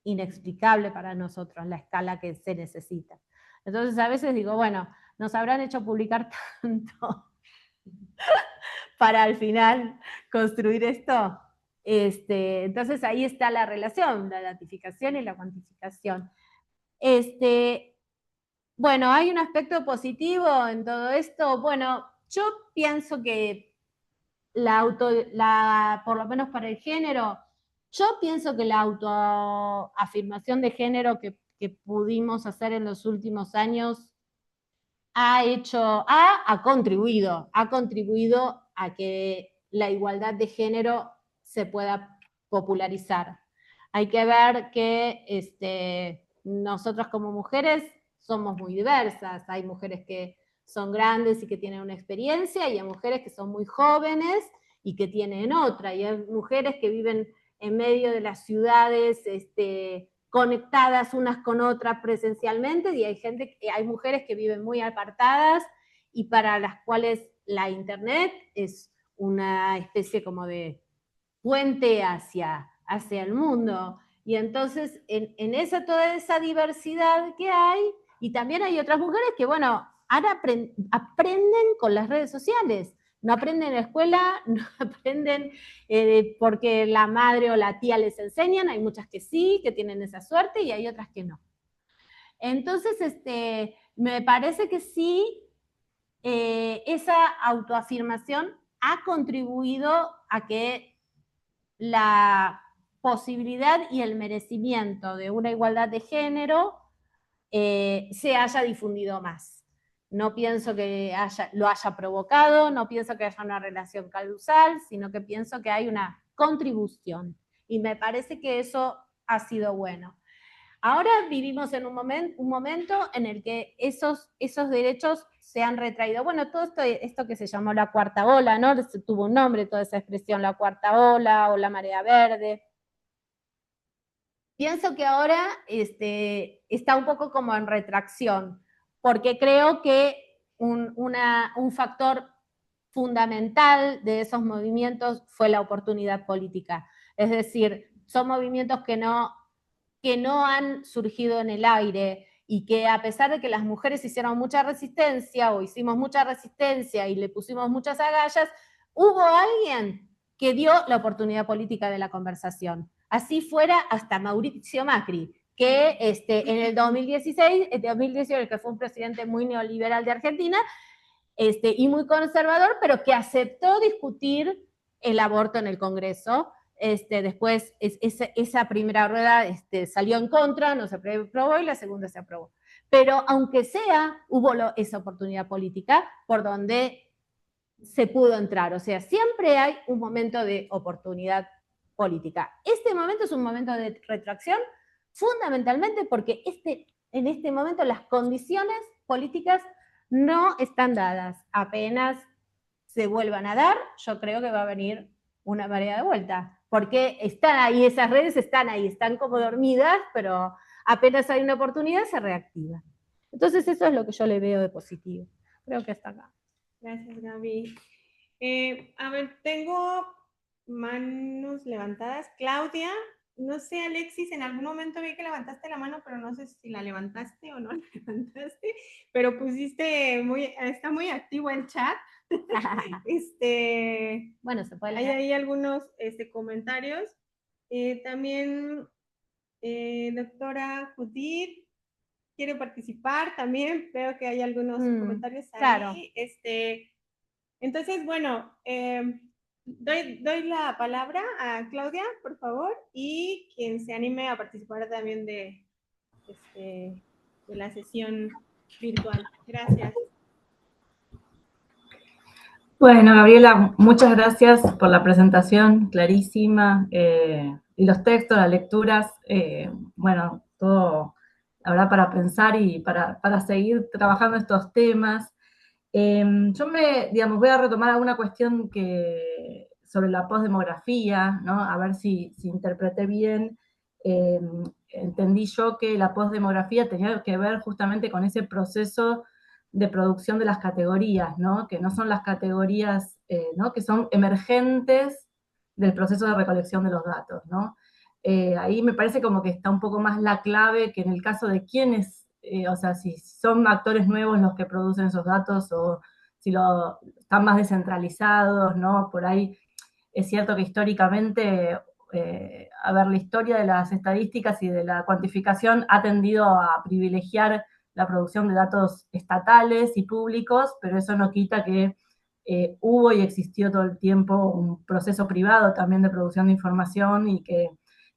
inexplicable para nosotros, la escala que se necesita. Entonces a veces digo, bueno, nos habrán hecho publicar tanto para al final construir esto. Entonces ahí está la relación, la datificación y la cuantificación. Bueno, ¿hay un aspecto positivo en todo esto? Bueno, yo pienso que por lo menos para el género, yo pienso que la autoafirmación de género que pudimos hacer en los últimos años ha contribuido a que la igualdad de género se pueda popularizar. Hay que ver que nosotros como mujeres somos muy diversas. Hay mujeres que son grandes y que tienen una experiencia, y hay mujeres que son muy jóvenes y que tienen otra, y hay mujeres que viven en medio de las ciudades conectadas unas con otras presencialmente, y hay mujeres que viven muy apartadas y para las cuales la internet es una especie como de puente hacia el mundo. Y entonces en toda esa diversidad que hay, y también hay otras mujeres que, bueno, ahora aprenden con las redes sociales. No aprenden en la escuela, no aprenden porque la madre o la tía les enseñan. Hay muchas que sí, que tienen esa suerte, y hay otras que no. Entonces, me parece que sí, esa autoafirmación ha contribuido a que la posibilidad y el merecimiento de una igualdad de género se haya difundido más. No pienso que lo haya provocado, no pienso que haya una relación causal, sino que pienso que hay una contribución. Y me parece que eso ha sido bueno. Ahora vivimos en un momento en el que esos derechos se han retraído. Bueno, todo esto que se llamó la cuarta ola, ¿no? Tuvo un nombre toda esa expresión, la cuarta ola o la marea verde. Pienso que ahora está un poco como en retracción, porque creo que un factor fundamental de esos movimientos fue la oportunidad política. Es decir, son movimientos que no han surgido en el aire, y que a pesar de que las mujeres hicieron mucha resistencia o hicimos mucha resistencia y le pusimos muchas agallas, hubo alguien que dio la oportunidad política de la conversación. Así fuera hasta Mauricio Macri, que en el 2018, que fue un presidente muy neoliberal de Argentina, y muy conservador, pero que aceptó discutir el aborto en el Congreso. Después esa primera rueda salió en contra, no se aprobó, y la segunda se aprobó. Pero aunque sea, hubo esa oportunidad política por donde se pudo entrar. O sea, siempre hay un momento de oportunidad política. Este momento es un momento de retracción, fundamentalmente porque en este momento las condiciones políticas no están dadas. Apenas se vuelvan a dar, yo creo que va a venir una marea de vuelta. porque están ahí, esas redes están ahí, están como dormidas, pero apenas hay una oportunidad se reactivan. Entonces eso es lo que yo le veo de positivo. Creo que hasta acá. Gracias, Gaby. A ver, tengo manos levantadas. Claudia, no sé, Alexis, en algún momento vi que levantaste la mano, pero no sé si la levantaste o no la levantaste, pero está muy activo el chat. Bueno, se puede Hay leer. ahí algunos comentarios. También, doctora Judith, quiere participar también. Veo que hay algunos comentarios ahí. Claro. Entonces, bueno, doy la palabra a Claudia, por favor, y quien se anime a participar también de la sesión virtual. Gracias. Bueno, Gabriela, muchas gracias por la presentación clarísima y los textos, las lecturas, bueno, todo, la verdad, para pensar y para seguir trabajando estos temas. Yo voy a retomar alguna cuestión sobre la posdemografía, ¿no? A ver si interpreté bien. Entendí yo que la posdemografía tenía que ver justamente con ese proceso de producción de las categorías, ¿no? Que no son las categorías, ¿no? Que son emergentes del proceso de recolección de los datos, ¿no? Ahí me parece como que está un poco más la clave que en el caso de quiénes, o sea, si son actores nuevos los que producen esos datos o si están más descentralizados, ¿no? Por ahí es cierto que históricamente, la historia de las estadísticas y de la cuantificación ha tendido a privilegiar la producción de datos estatales y públicos, pero eso no quita que hubo y existió todo el tiempo un proceso privado también de producción de información y que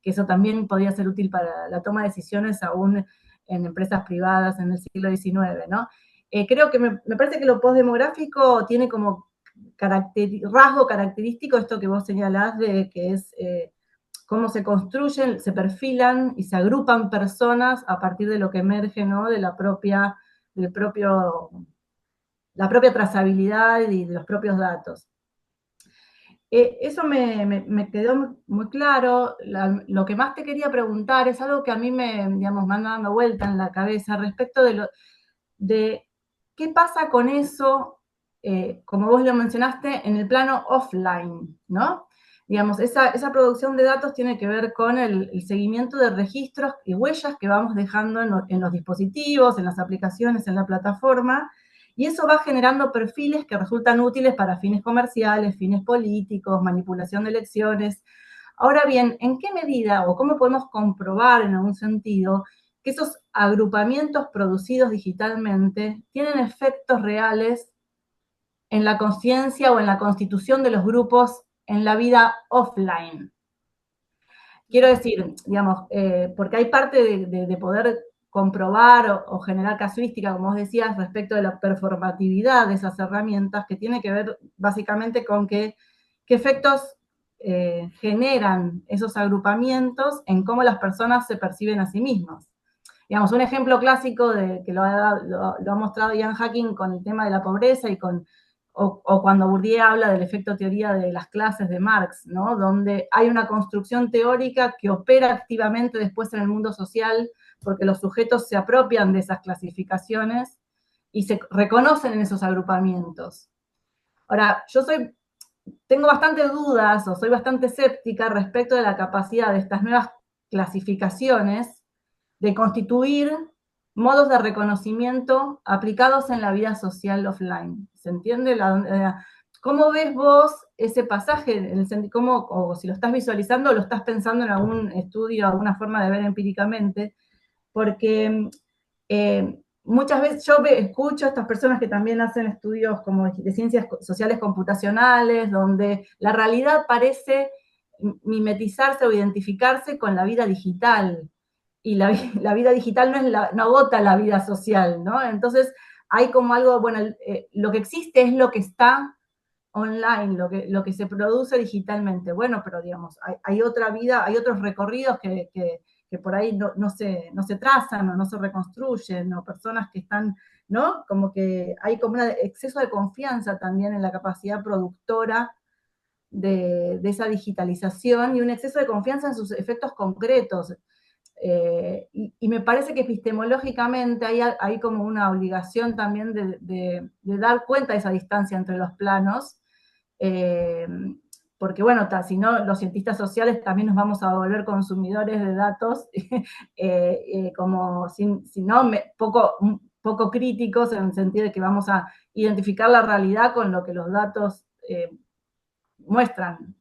eso también podía ser útil para la toma de decisiones aún en empresas privadas en el siglo XIX, ¿no? Creo que me parece que lo postdemográfico tiene como rasgo característico esto que vos señalás de que es cómo se construyen, se perfilan y se agrupan personas a partir de lo que emerge, ¿no? De la propia trazabilidad y de los propios datos. Eso me quedó muy claro. Lo que más te quería preguntar es algo que a mí me anda dando vuelta en la cabeza respecto de qué pasa con eso, como vos lo mencionaste, en el plano offline, ¿no? Digamos, esa producción de datos tiene que ver con el seguimiento de registros y huellas que vamos dejando en los dispositivos, en las aplicaciones, en la plataforma, y eso va generando perfiles que resultan útiles para fines comerciales, fines políticos, manipulación de elecciones. Ahora bien, ¿en qué medida o cómo podemos comprobar en algún sentido que esos agrupamientos producidos digitalmente tienen efectos reales en la conciencia o en la constitución de los grupos en la vida offline? Quiero decir, digamos, porque hay parte de poder comprobar o generar casuística, como vos decías, respecto de la performatividad de esas herramientas, que tiene que ver básicamente con qué efectos generan esos agrupamientos en cómo las personas se perciben a sí mismas. Digamos, un ejemplo clásico que lo ha mostrado Ian Hacking con el tema de la pobreza y o cuando Bourdieu habla del efecto teoría de las clases de Marx, ¿no? Donde hay una construcción teórica que opera activamente después en el mundo social porque los sujetos se apropian de esas clasificaciones y se reconocen en esos agrupamientos. Ahora, tengo bastantes dudas o soy bastante escéptica respecto de la capacidad de estas nuevas clasificaciones de constituir modos de reconocimiento aplicados en la vida social offline. ¿Se entiende? ¿Cómo ves vos ese pasaje? O si lo estás visualizando o lo estás pensando en algún estudio, alguna forma de ver empíricamente, porque muchas veces yo escucho a estas personas que también hacen estudios como de ciencias sociales computacionales, donde la realidad parece mimetizarse o identificarse con la vida digital, y la vida digital no agota la vida social, ¿no? Entonces hay como algo, bueno, lo que existe es lo que está online, lo que se produce digitalmente. Bueno, pero digamos, hay otra vida, hay otros recorridos que por ahí no se trazan o no se reconstruyen, o personas que están, ¿no? Como que hay como un exceso de confianza también en la capacidad productora de esa digitalización y un exceso de confianza en sus efectos concretos. Y me parece que epistemológicamente hay como una obligación también de dar cuenta de esa distancia entre los planos, porque bueno, si no, los cientistas sociales también nos vamos a volver consumidores de datos, como si no, poco críticos, en el sentido de que vamos a identificar la realidad con lo que los datos muestran.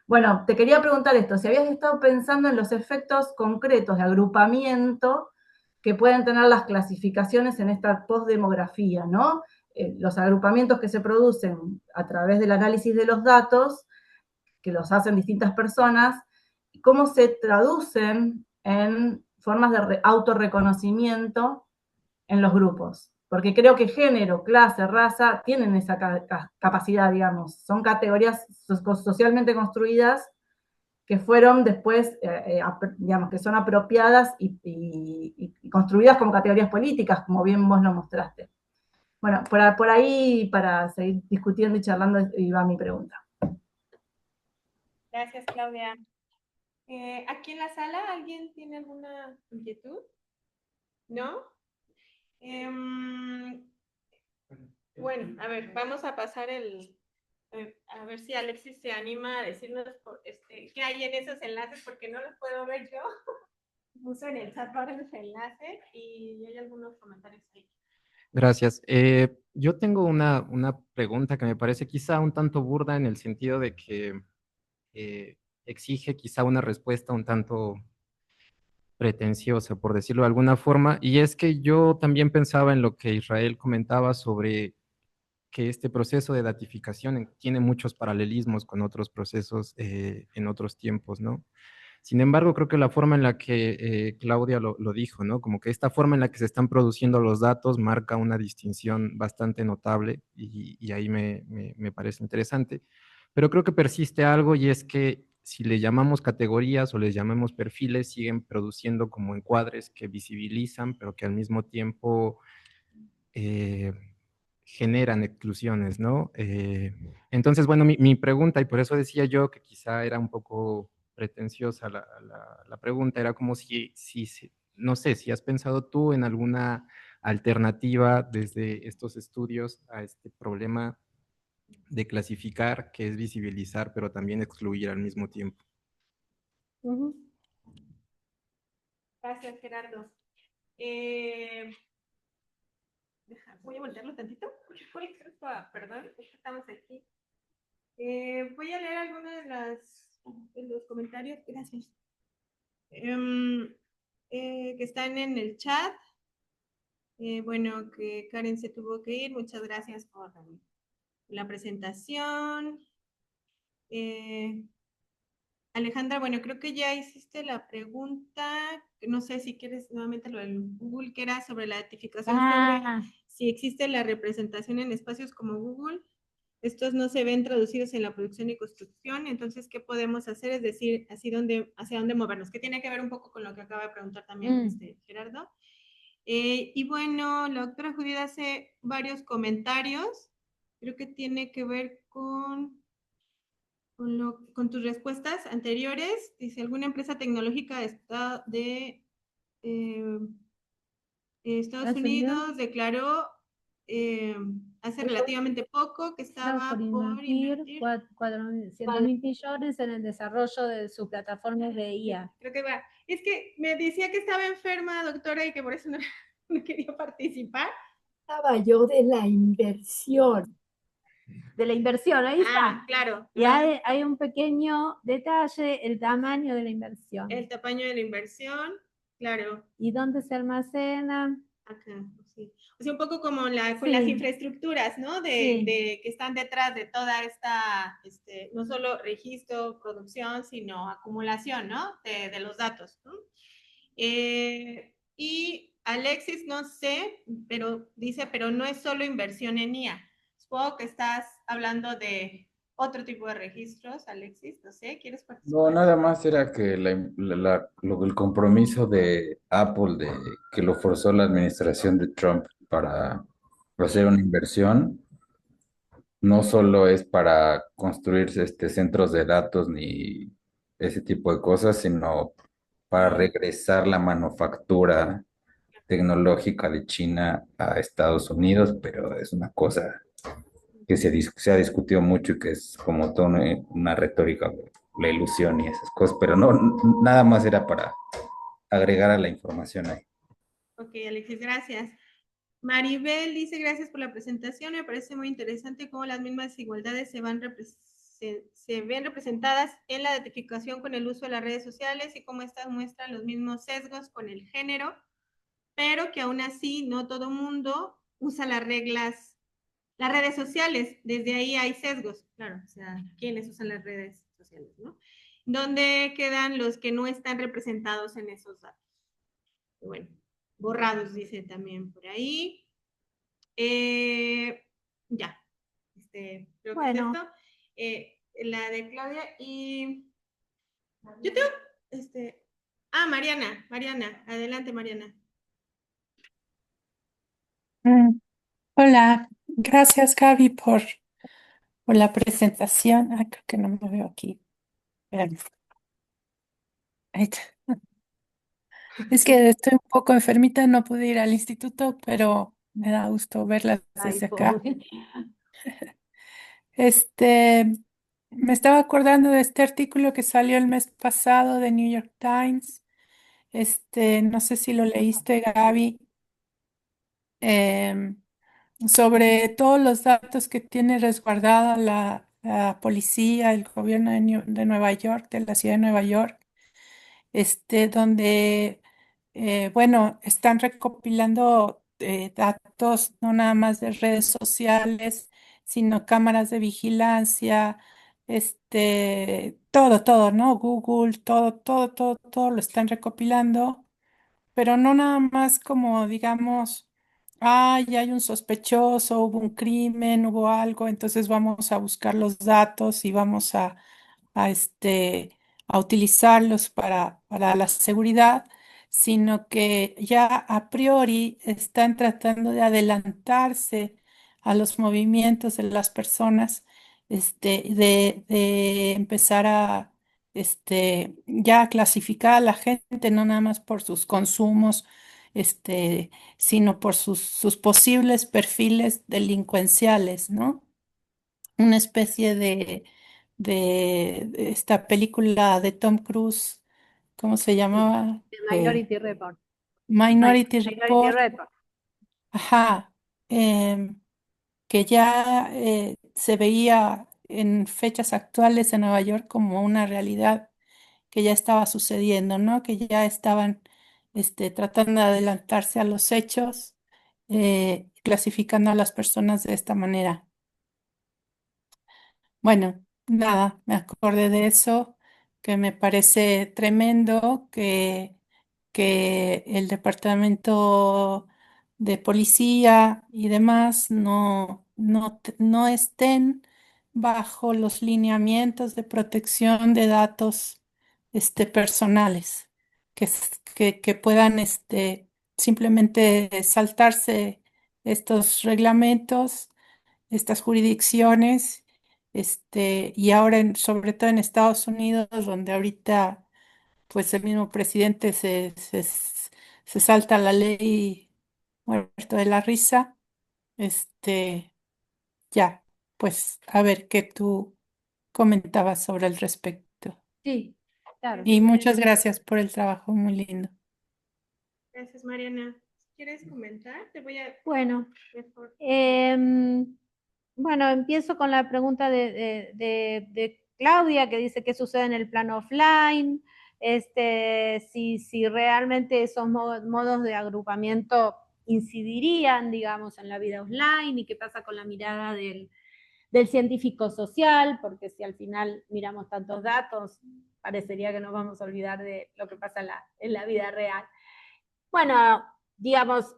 Bueno, te quería preguntar esto, si habías estado pensando en los efectos concretos de agrupamiento que pueden tener las clasificaciones en esta postdemografía, ¿no? Los agrupamientos que se producen a través del análisis de los datos, que los hacen distintas personas, cómo se traducen en formas de autorreconocimiento en los grupos. Porque creo que género, clase, raza tienen esa capacidad, digamos. Son categorías socialmente construidas que fueron después, digamos, que son apropiadas y construidas como categorías políticas, como bien vos lo mostraste. Bueno, por ahí, para seguir discutiendo y charlando, iba mi pregunta. Gracias, Claudia. ¿Aquí en la sala alguien tiene alguna inquietud? ¿No? Bueno, a ver, vamos a pasar a ver si Alexis se anima a decirnos qué hay en esos enlaces, porque no los puedo ver yo. Puse en el chat ahora los enlaces y hay algunos comentarios ahí. Gracias. Yo tengo una pregunta que me parece quizá un tanto burda en el sentido de que exige quizá una respuesta un tanto pretenciosa, por decirlo de alguna forma, y es que yo también pensaba en lo que Israel comentaba sobre que este proceso de datificación tiene muchos paralelismos con otros procesos en otros tiempos, ¿no? Sin embargo, creo que la forma en la que Claudia lo dijo, ¿no? Como que esta forma en la que se están produciendo los datos marca una distinción bastante notable y ahí me parece interesante. Pero creo que persiste algo y es que si le llamamos categorías o les llamamos perfiles, siguen produciendo como encuadres que visibilizan, pero que al mismo tiempo generan exclusiones, ¿no? Entonces, bueno, mi pregunta, y por eso decía yo que quizá era un poco pretenciosa la pregunta, era como no sé, si has pensado tú en alguna alternativa desde estos estudios a este problema de clasificar, que es visibilizar, pero también excluir al mismo tiempo. Gracias, Gerardo. Voy a voltearlo tantito. Perdón, estamos aquí. Voy a leer algunos de los comentarios. Gracias. Que están en el chat. Bueno, que Karen se tuvo que ir. Muchas gracias por la presentación. Alejandra, bueno, creo que ya hiciste la pregunta. No sé si quieres nuevamente lo del Google, que era sobre la identificación, sobre si existe la representación en espacios como Google. Estos no se ven traducidos en la producción y construcción. Entonces, ¿qué podemos hacer? Es decir, hacia dónde movernos, que tiene que ver un poco con lo que acaba de preguntar también Gerardo. Y bueno, la doctora Judith hace varios comentarios. Creo que tiene que ver con tus respuestas anteriores. Dice, ¿alguna empresa tecnológica de Estados Unidos declaró hace relativamente poco que estaba por invertir 400.000 millones en el desarrollo de sus plataformas de IA? Creo que va. Es que me decía que estaba enferma, doctora, y que por eso no quería participar. Estaba yo de la inversión. De la inversión, ahí está. Claro. Y hay un pequeño detalle, el tamaño de la inversión. El tamaño de la inversión, claro. ¿Y dónde se almacena? Acá, sí. O sea, un poco como con las infraestructuras, ¿no? Que están detrás de toda esta, no solo registro, producción, sino acumulación, ¿no? De los datos, ¿no? Y Alexis, no sé, pero dice, pero no es solo inversión en IA. Supongo que estás hablando de otro tipo de registros, Alexis, no sé, ¿quieres participar? No, nada más era que el compromiso de Apple, que lo forzó la administración de Trump para hacer una inversión, no solo es para construir centros de datos ni ese tipo de cosas, sino para regresar la manufactura tecnológica de China a Estados Unidos, pero es una cosa que se ha discutido mucho y que es como toda una retórica, la ilusión y esas cosas, pero no, nada más era para agregar a la información ahí. Ok, Alexis, gracias. Maribel dice, gracias por la presentación, me parece muy interesante cómo las mismas desigualdades se ven representadas en la identificación con el uso de las redes sociales y cómo estas muestran los mismos sesgos con el género, pero que aún así no todo mundo usa las redes sociales, desde ahí hay sesgos, claro, o sea, ¿quiénes usan las redes sociales, no? ¿Dónde quedan los que no están representados en esos datos? Bueno, borrados, dice también por ahí. Ya, creo que es esto. La de Claudia y yo tengo, Mariana, adelante, Mariana. Hola, gracias Gaby por la presentación. Ah, creo que no me veo aquí. Espérame. Ahí está. Es que estoy un poco enfermita, no pude ir al instituto, pero me da gusto verlas Ay, desde acá. pobre. Este, me estaba acordando de este artículo que salió el mes pasado de New York Times. No sé si lo leíste, Gaby, em, sobre todos los datos que tiene resguardada la policía, el gobierno de Nueva York, de la ciudad de Nueva York, donde, bueno, están recopilando datos no nada más de redes sociales, sino cámaras de vigilancia, todo, ¿no? Google, todo lo están recopilando, pero no nada más como, digamos, ya hay un sospechoso, hubo un crimen, hubo algo, entonces vamos a buscar los datos y vamos a, este, a utilizarlos para la seguridad, sino que ya a priori están tratando de adelantarse a los movimientos de las personas, de empezar ya a clasificar a la gente, no nada más por sus consumos, sino por sus posibles perfiles delincuenciales, ¿no? Una especie de esta película de Tom Cruise, ¿cómo se llamaba? Minority Report. Minority Minority Report, Report. ajá, que ya se veía en fechas actuales en Nueva York como una realidad que ya estaba sucediendo, ¿no? Que ya estaban tratando de adelantarse a los hechos, clasificando a las personas de esta manera. Bueno, nada, me acordé de eso, que me parece tremendo que el departamento de policía y demás no estén bajo los lineamientos de protección de datos personales, que puedan simplemente saltarse estos reglamentos, estas jurisdicciones, y ahora sobre todo en Estados Unidos, donde ahorita pues el mismo presidente se salta la ley muerto de la risa, ya, pues a ver qué tú comentabas sobre el respecto. Sí, claro. Y muchas gracias por el trabajo, muy lindo. Gracias, Mariana. ¿Quieres comentar? Te voy a... Bueno, mejor. bueno, empiezo con la pregunta de Claudia, que dice qué sucede en el plano offline, si realmente esos modos de agrupamiento incidirían, digamos, en la vida offline y qué pasa con la mirada del científico social, porque si al final miramos tantos datos, parecería que nos vamos a olvidar de lo que pasa en la vida real. Bueno, digamos,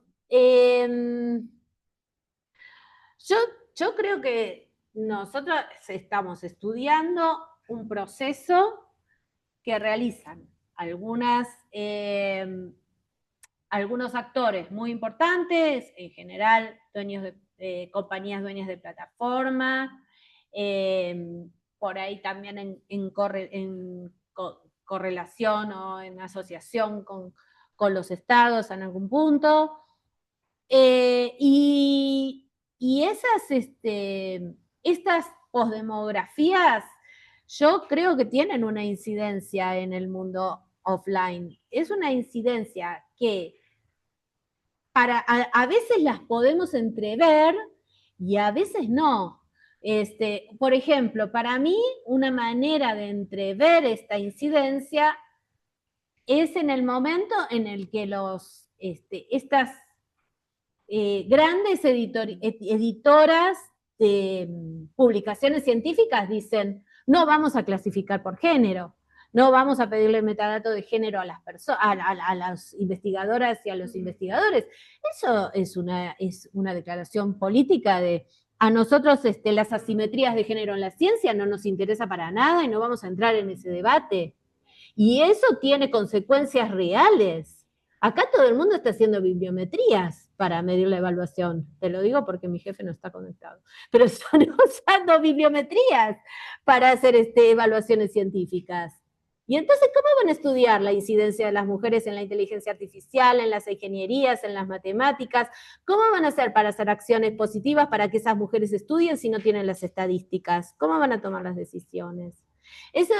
yo creo que nosotros estamos estudiando un proceso que realizan algunos actores muy importantes, en general dueños compañías dueñas de plataforma, por ahí también en correlación o en asociación con los estados en algún punto. Y estas posdemografías yo creo que tienen una incidencia en el mundo offline. Es una incidencia que a veces las podemos entrever y a veces no. Por ejemplo, para mí una manera de entrever esta incidencia es en el momento en el que estas grandes editoras de publicaciones científicas dicen, no vamos a clasificar por género, no vamos a pedirle metadato de género a las investigadoras y a los investigadores. Eso es una declaración política de a nosotros las asimetrías de género en la ciencia no nos interesa para nada y no vamos a entrar en ese debate. Y eso tiene consecuencias reales. Acá todo el mundo está haciendo bibliometrías para medir la evaluación. Te lo digo porque mi jefe no está conectado. Pero están usando bibliometrías para hacer evaluaciones científicas. Y entonces, ¿cómo van a estudiar la incidencia de las mujeres en la inteligencia artificial, en las ingenierías, en las matemáticas? ¿Cómo van a hacer para hacer acciones positivas para que esas mujeres estudien si no tienen las estadísticas? ¿Cómo van a tomar las decisiones? Eso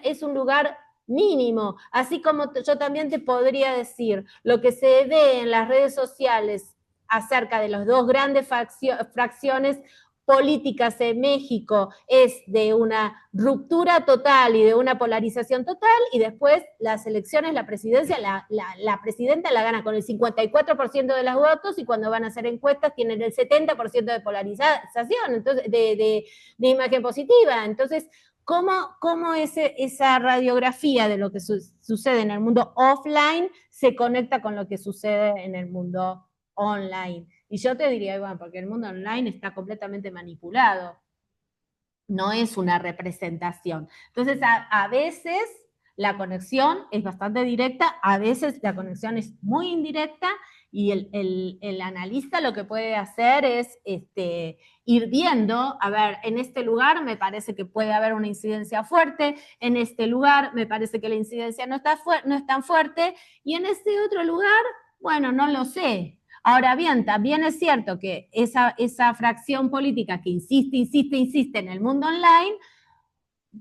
es un lugar mínimo, así como yo también te podría decir lo que se ve en las redes sociales acerca de las dos grandes fracciones políticas en México es de una ruptura total y de una polarización total, y después las elecciones, la presidencia, la presidenta la gana con el 54% de los votos, y cuando van a hacer encuestas tienen el 70% de polarización, entonces, de imagen positiva. Entonces, ¿cómo esa radiografía de lo que sucede en el mundo offline se conecta con lo que sucede en el mundo online? Y yo te diría, bueno, porque el mundo online está completamente manipulado, no es una representación. Entonces, a veces la conexión es bastante directa, a veces la conexión es muy indirecta, y el analista lo que puede hacer es ir viendo, a ver, en este lugar me parece que puede haber una incidencia fuerte, en este lugar me parece que la incidencia no es tan fuerte, y en este otro lugar, bueno, no lo sé. Ahora bien, también es cierto que esa fracción política que insiste en el mundo online,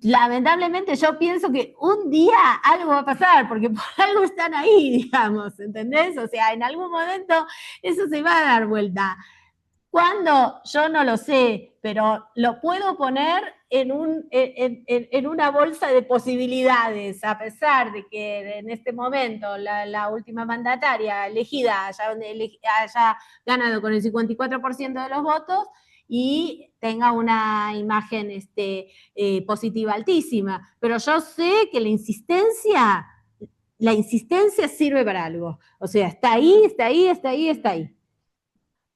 lamentablemente yo pienso que un día algo va a pasar, porque por algo están ahí, digamos, ¿entendés? O sea, en algún momento eso se va a dar vuelta. ¿Cuándo? Yo no lo sé, pero lo puedo poner en una bolsa de posibilidades, a pesar de que en este momento la última mandataria elegida haya ganado con el 54% de los votos y tenga una imagen positiva altísima. Pero yo sé que la insistencia sirve para algo. O sea, está ahí, está ahí, está ahí, está ahí.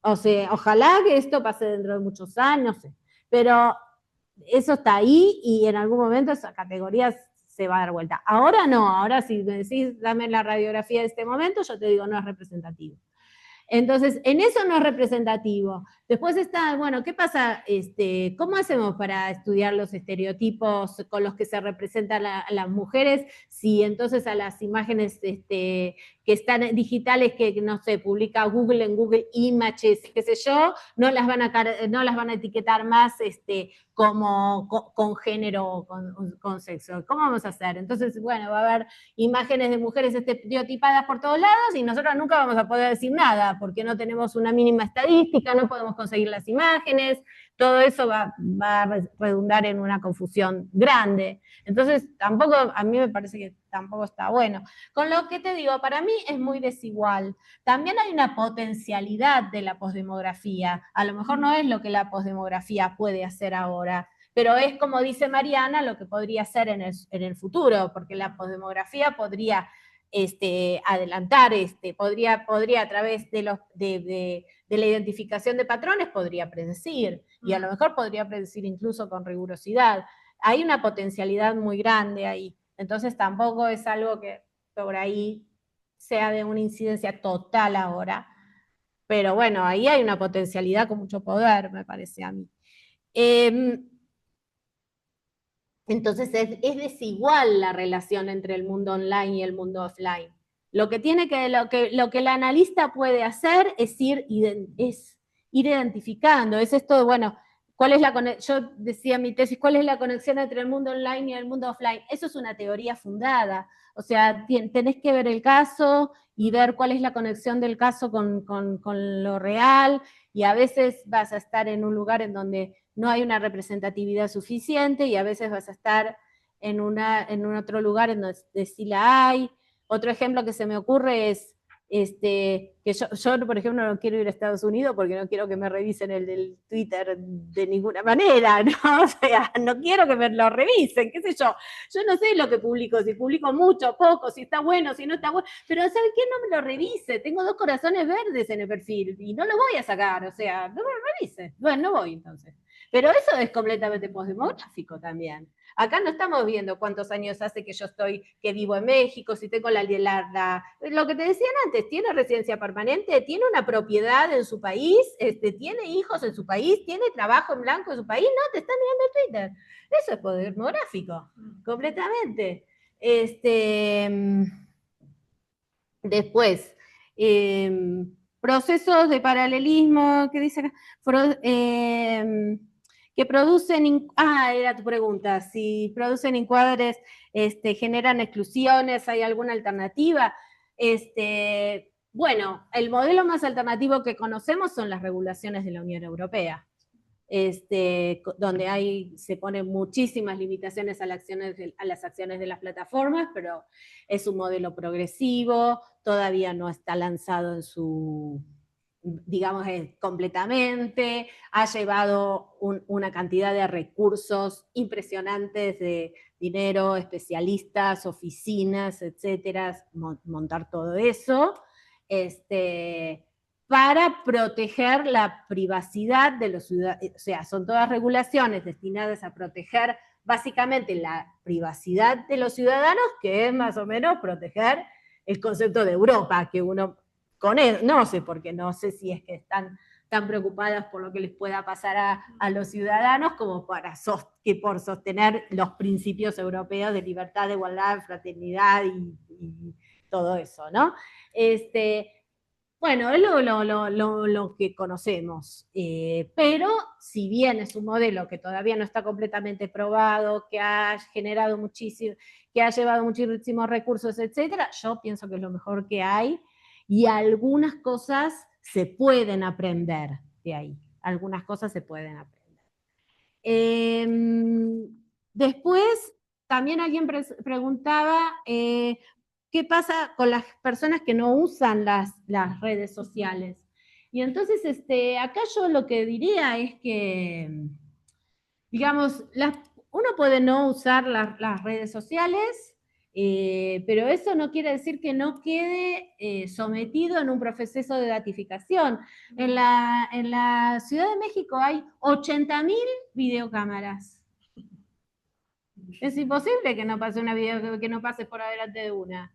O sea, ojalá que esto pase dentro de muchos años, no sé. Pero eso está ahí y en algún momento esa categoría se va a dar vuelta. Ahora no, ahora si me decís, dame la radiografía de este momento, yo te digo, no es representativo. Entonces, en eso no es representativo. Después está, bueno, ¿qué pasa? ¿Cómo hacemos para estudiar los estereotipos con los que se representan las mujeres? Si entonces a las imágenes que están digitales, que no sé, publica Google en Google Images, qué sé yo, no las van a etiquetar más como con género o con sexo. ¿Cómo vamos a hacer? Entonces, bueno, va a haber imágenes de mujeres estereotipadas por todos lados y nosotros nunca vamos a poder decir nada porque no tenemos una mínima estadística, no podemos conseguir las imágenes, todo eso va a redundar en una confusión grande. Entonces, tampoco, a mí me parece que tampoco está bueno. Con lo que te digo, para mí es muy desigual. También hay una potencialidad de la posdemografía. A lo mejor no es lo que la posdemografía puede hacer ahora, pero es, como dice Mariana, lo que podría ser en el futuro, porque la posdemografía podría adelantar, podría a través de la identificación de patrones, podría predecir, y a lo mejor podría predecir incluso con rigurosidad. Hay una potencialidad muy grande ahí, entonces tampoco es algo que por ahí sea de una incidencia total ahora, Pero bueno, ahí hay una potencialidad con mucho poder, me parece a mí. Entonces es desigual la relación entre el mundo online y el mundo offline. Lo que el analista puede hacer es ir identificando, es esto de, bueno, ¿cuál es yo decía en mi tesis, ¿cuál es la conexión entre el mundo online y el mundo offline? Eso es una teoría fundada, o sea, tenés que ver el caso y ver cuál es la conexión del caso con lo real, y a veces vas a estar en un lugar en donde no hay una representatividad suficiente, y a veces vas a estar en otro lugar en donde sí la hay. Otro ejemplo que se me ocurre es que yo, por ejemplo, no quiero ir a Estados Unidos porque no quiero que me revisen el Twitter de ninguna manera, ¿no? O sea, no quiero que me lo revisen, qué sé yo. Yo no sé lo que publico, si publico mucho, poco, si está bueno, si no está bueno, pero ¿sabe qué? No me lo revise, tengo 2 corazones verdes en el perfil y no lo voy a sacar, o sea, no me lo revise. Bueno, no voy entonces. Pero eso es completamente postdemográfico también. Acá no estamos viendo cuántos años hace que vivo en México, si tengo lo que te decían antes, tiene residencia permanente, tiene una propiedad en su país, tiene hijos en su país, tiene trabajo en blanco en su país, no, te están mirando el Twitter. Eso es poder demográfico, completamente. Después, procesos de paralelismo, ¿qué dice acá? Que producen, era tu pregunta, si producen encuadres, generan exclusiones, ¿hay alguna alternativa? Bueno, el modelo más alternativo que conocemos son las regulaciones de la Unión Europea, donde se ponen muchísimas limitaciones a las acciones de las plataformas, pero es un modelo progresivo, todavía no está lanzado en su, digamos, completamente, ha llevado una cantidad de recursos impresionantes de dinero, especialistas, oficinas, etcétera, montar todo eso, para proteger la privacidad de los ciudadanos. O sea, son todas regulaciones destinadas a proteger básicamente la privacidad de los ciudadanos, que es más o menos proteger el concepto de Europa, que uno conoce, porque no sé si es que están tan preocupadas por lo que les pueda pasar a los ciudadanos como por sostener los principios europeos de libertad, de igualdad, fraternidad y todo eso, ¿no? Bueno, es lo que conocemos, pero si bien es un modelo que todavía no está completamente probado, que ha generado muchísimo, que ha llevado muchísimos recursos, etcétera, yo pienso que es lo mejor que hay, y algunas cosas se pueden aprender de ahí, algunas cosas se pueden aprender. Después, también alguien preguntaba, ¿qué pasa con las personas que no usan las redes sociales? Y entonces, acá yo lo que diría es que, digamos, uno puede no usar las redes sociales, pero eso no quiere decir que no quede sometido en un proceso de datificación. En la Ciudad de México hay 80.000 videocámaras. Es imposible que no pase que no pase por adelante de una.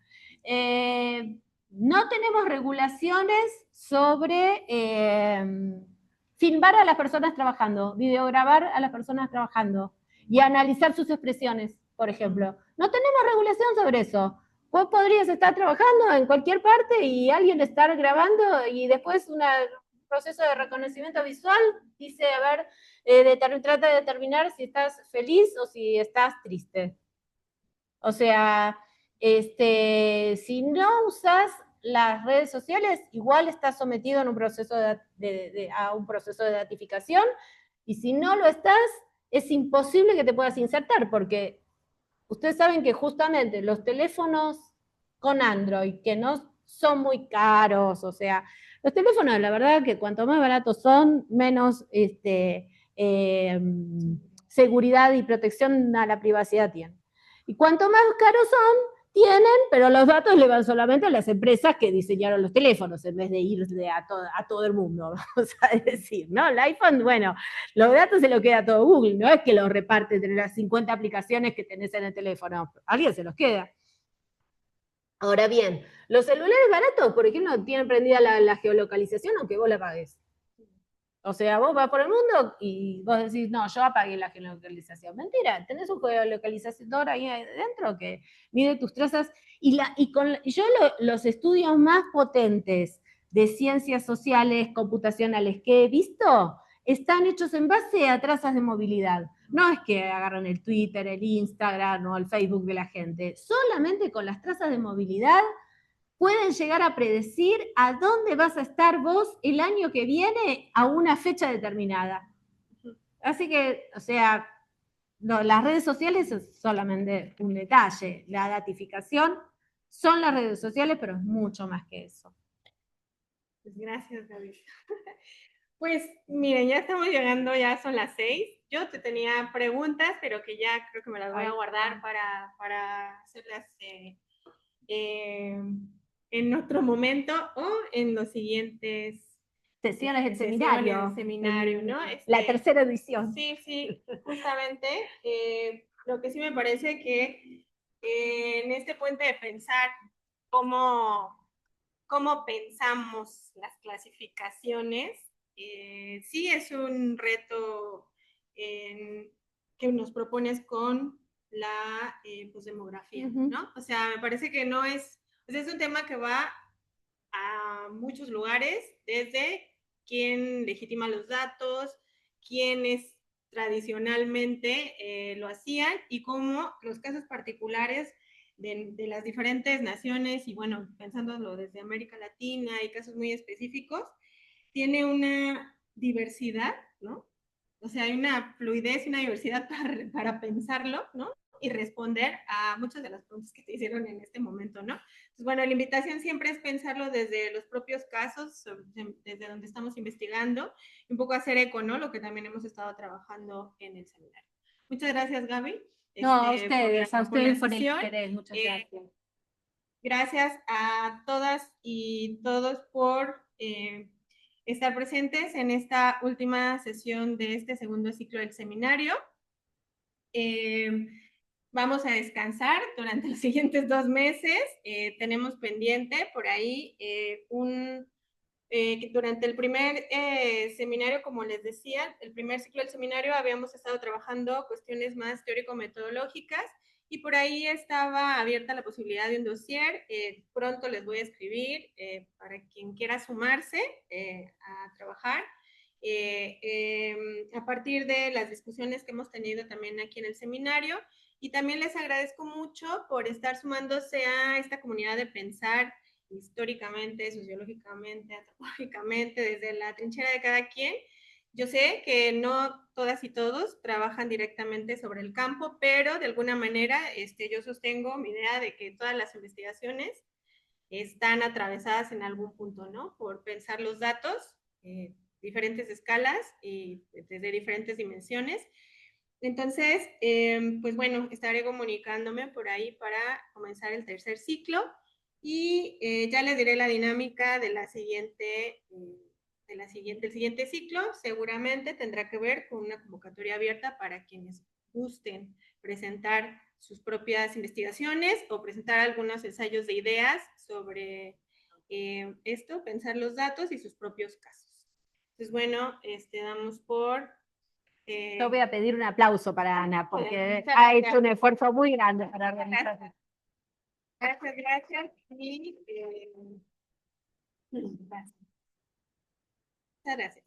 No tenemos regulaciones sobre filmar a las personas trabajando, videograbar a las personas trabajando y analizar sus expresiones, por ejemplo. No tenemos regulación sobre eso. Vos podrías estar trabajando en cualquier parte y alguien estar grabando y después un proceso de reconocimiento visual dice, a ver, trata de determinar si estás feliz o si estás triste. O sea, si no usas las redes sociales, igual estás sometido a un proceso de datificación, y si no lo estás, es imposible que te puedas insertar, porque ustedes saben que justamente los teléfonos con Android, que no son muy caros, o sea, los teléfonos, la verdad que cuanto más baratos son, menos seguridad y protección a la privacidad tienen. Y cuanto más caros son, tienen, pero los datos le van solamente a las empresas que diseñaron los teléfonos, en vez de irle a todo el mundo, vamos a decir, ¿no? El iPhone, bueno, los datos se los queda todo Google, no es que los reparte entre las 50 aplicaciones que tenés en el teléfono, alguien se los queda. Ahora bien, Los celulares baratos, por ejemplo, tienen prendida la geolocalización aunque vos la pagues. O sea, vos vas por el mundo y vos decís, no, yo apagué la geolocalización. Mentira, tenés un geolocalizador ahí adentro que mide tus trazas. Los estudios más potentes de ciencias sociales, computacionales que he visto, están hechos en base a trazas de movilidad. No es que agarran el Twitter, el Instagram o el Facebook de la gente. Solamente con las trazas de movilidad pueden llegar a predecir a dónde vas a estar vos el año que viene a una fecha determinada. Así que, o sea, no, las redes sociales es solamente un detalle. La datificación son las redes sociales, pero es mucho más que eso. Pues gracias, David. Pues miren, ya estamos llegando, ya son las 6. Yo te tenía preguntas, pero que ya creo que me las voy a guardar para hacerlas en otro momento o en los siguientes sesiones del seminario, ¿no? La tercera edición. Sí, justamente. Lo que sí me parece que en este puente de pensar cómo pensamos las clasificaciones, sí es un reto que nos propones con la demografía, ¿no? O sea, me parece que no es, o sea, es un tema que va a muchos lugares, desde quién legitima los datos, quiénes tradicionalmente lo hacían y cómo los casos particulares de las diferentes naciones, y bueno, pensándolo desde América Latina y casos muy específicos, tiene una diversidad, ¿no? O sea, hay una fluidez y una diversidad para pensarlo, ¿no? Y responder a muchas de las preguntas que te hicieron en este momento, ¿no? Entonces, bueno, la invitación siempre es pensarlo desde los propios casos, desde donde estamos investigando, y un poco hacer eco, ¿no? Lo que también hemos estado trabajando en el seminario. Muchas gracias, Gaby. No, a ustedes por el interés, muchas gracias. Gracias a todas y todos por estar presentes en esta última sesión de este segundo ciclo del seminario. Vamos a descansar durante los siguientes 2 meses. Tenemos pendiente por ahí durante el primer seminario, como les decía, el primer ciclo del seminario habíamos estado trabajando cuestiones más teórico-metodológicas y por ahí estaba abierta la posibilidad de un dossier. Pronto les voy a escribir para quien quiera sumarse a trabajar. A partir de las discusiones que hemos tenido también aquí en el seminario, y también les agradezco mucho por estar sumándose a esta comunidad de pensar históricamente, sociológicamente, antropológicamente, desde la trinchera de cada quien. Yo sé que no todas y todos trabajan directamente sobre el campo, pero de alguna manera yo sostengo mi idea de que todas las investigaciones están atravesadas en algún punto, ¿no? Por pensar los datos, diferentes escalas y desde diferentes dimensiones. Entonces, pues bueno, estaré comunicándome por ahí para comenzar el tercer ciclo y ya les diré la dinámica de del siguiente ciclo. Seguramente tendrá que ver con una convocatoria abierta para quienes gusten presentar sus propias investigaciones o presentar algunos ensayos de ideas sobre esto, pensar los datos y sus propios casos. Entonces, bueno, damos por... Yo voy a pedir un aplauso para Ana, porque ha hecho un esfuerzo muy grande para organizar. Gracias. Y, gracias. Muchas gracias.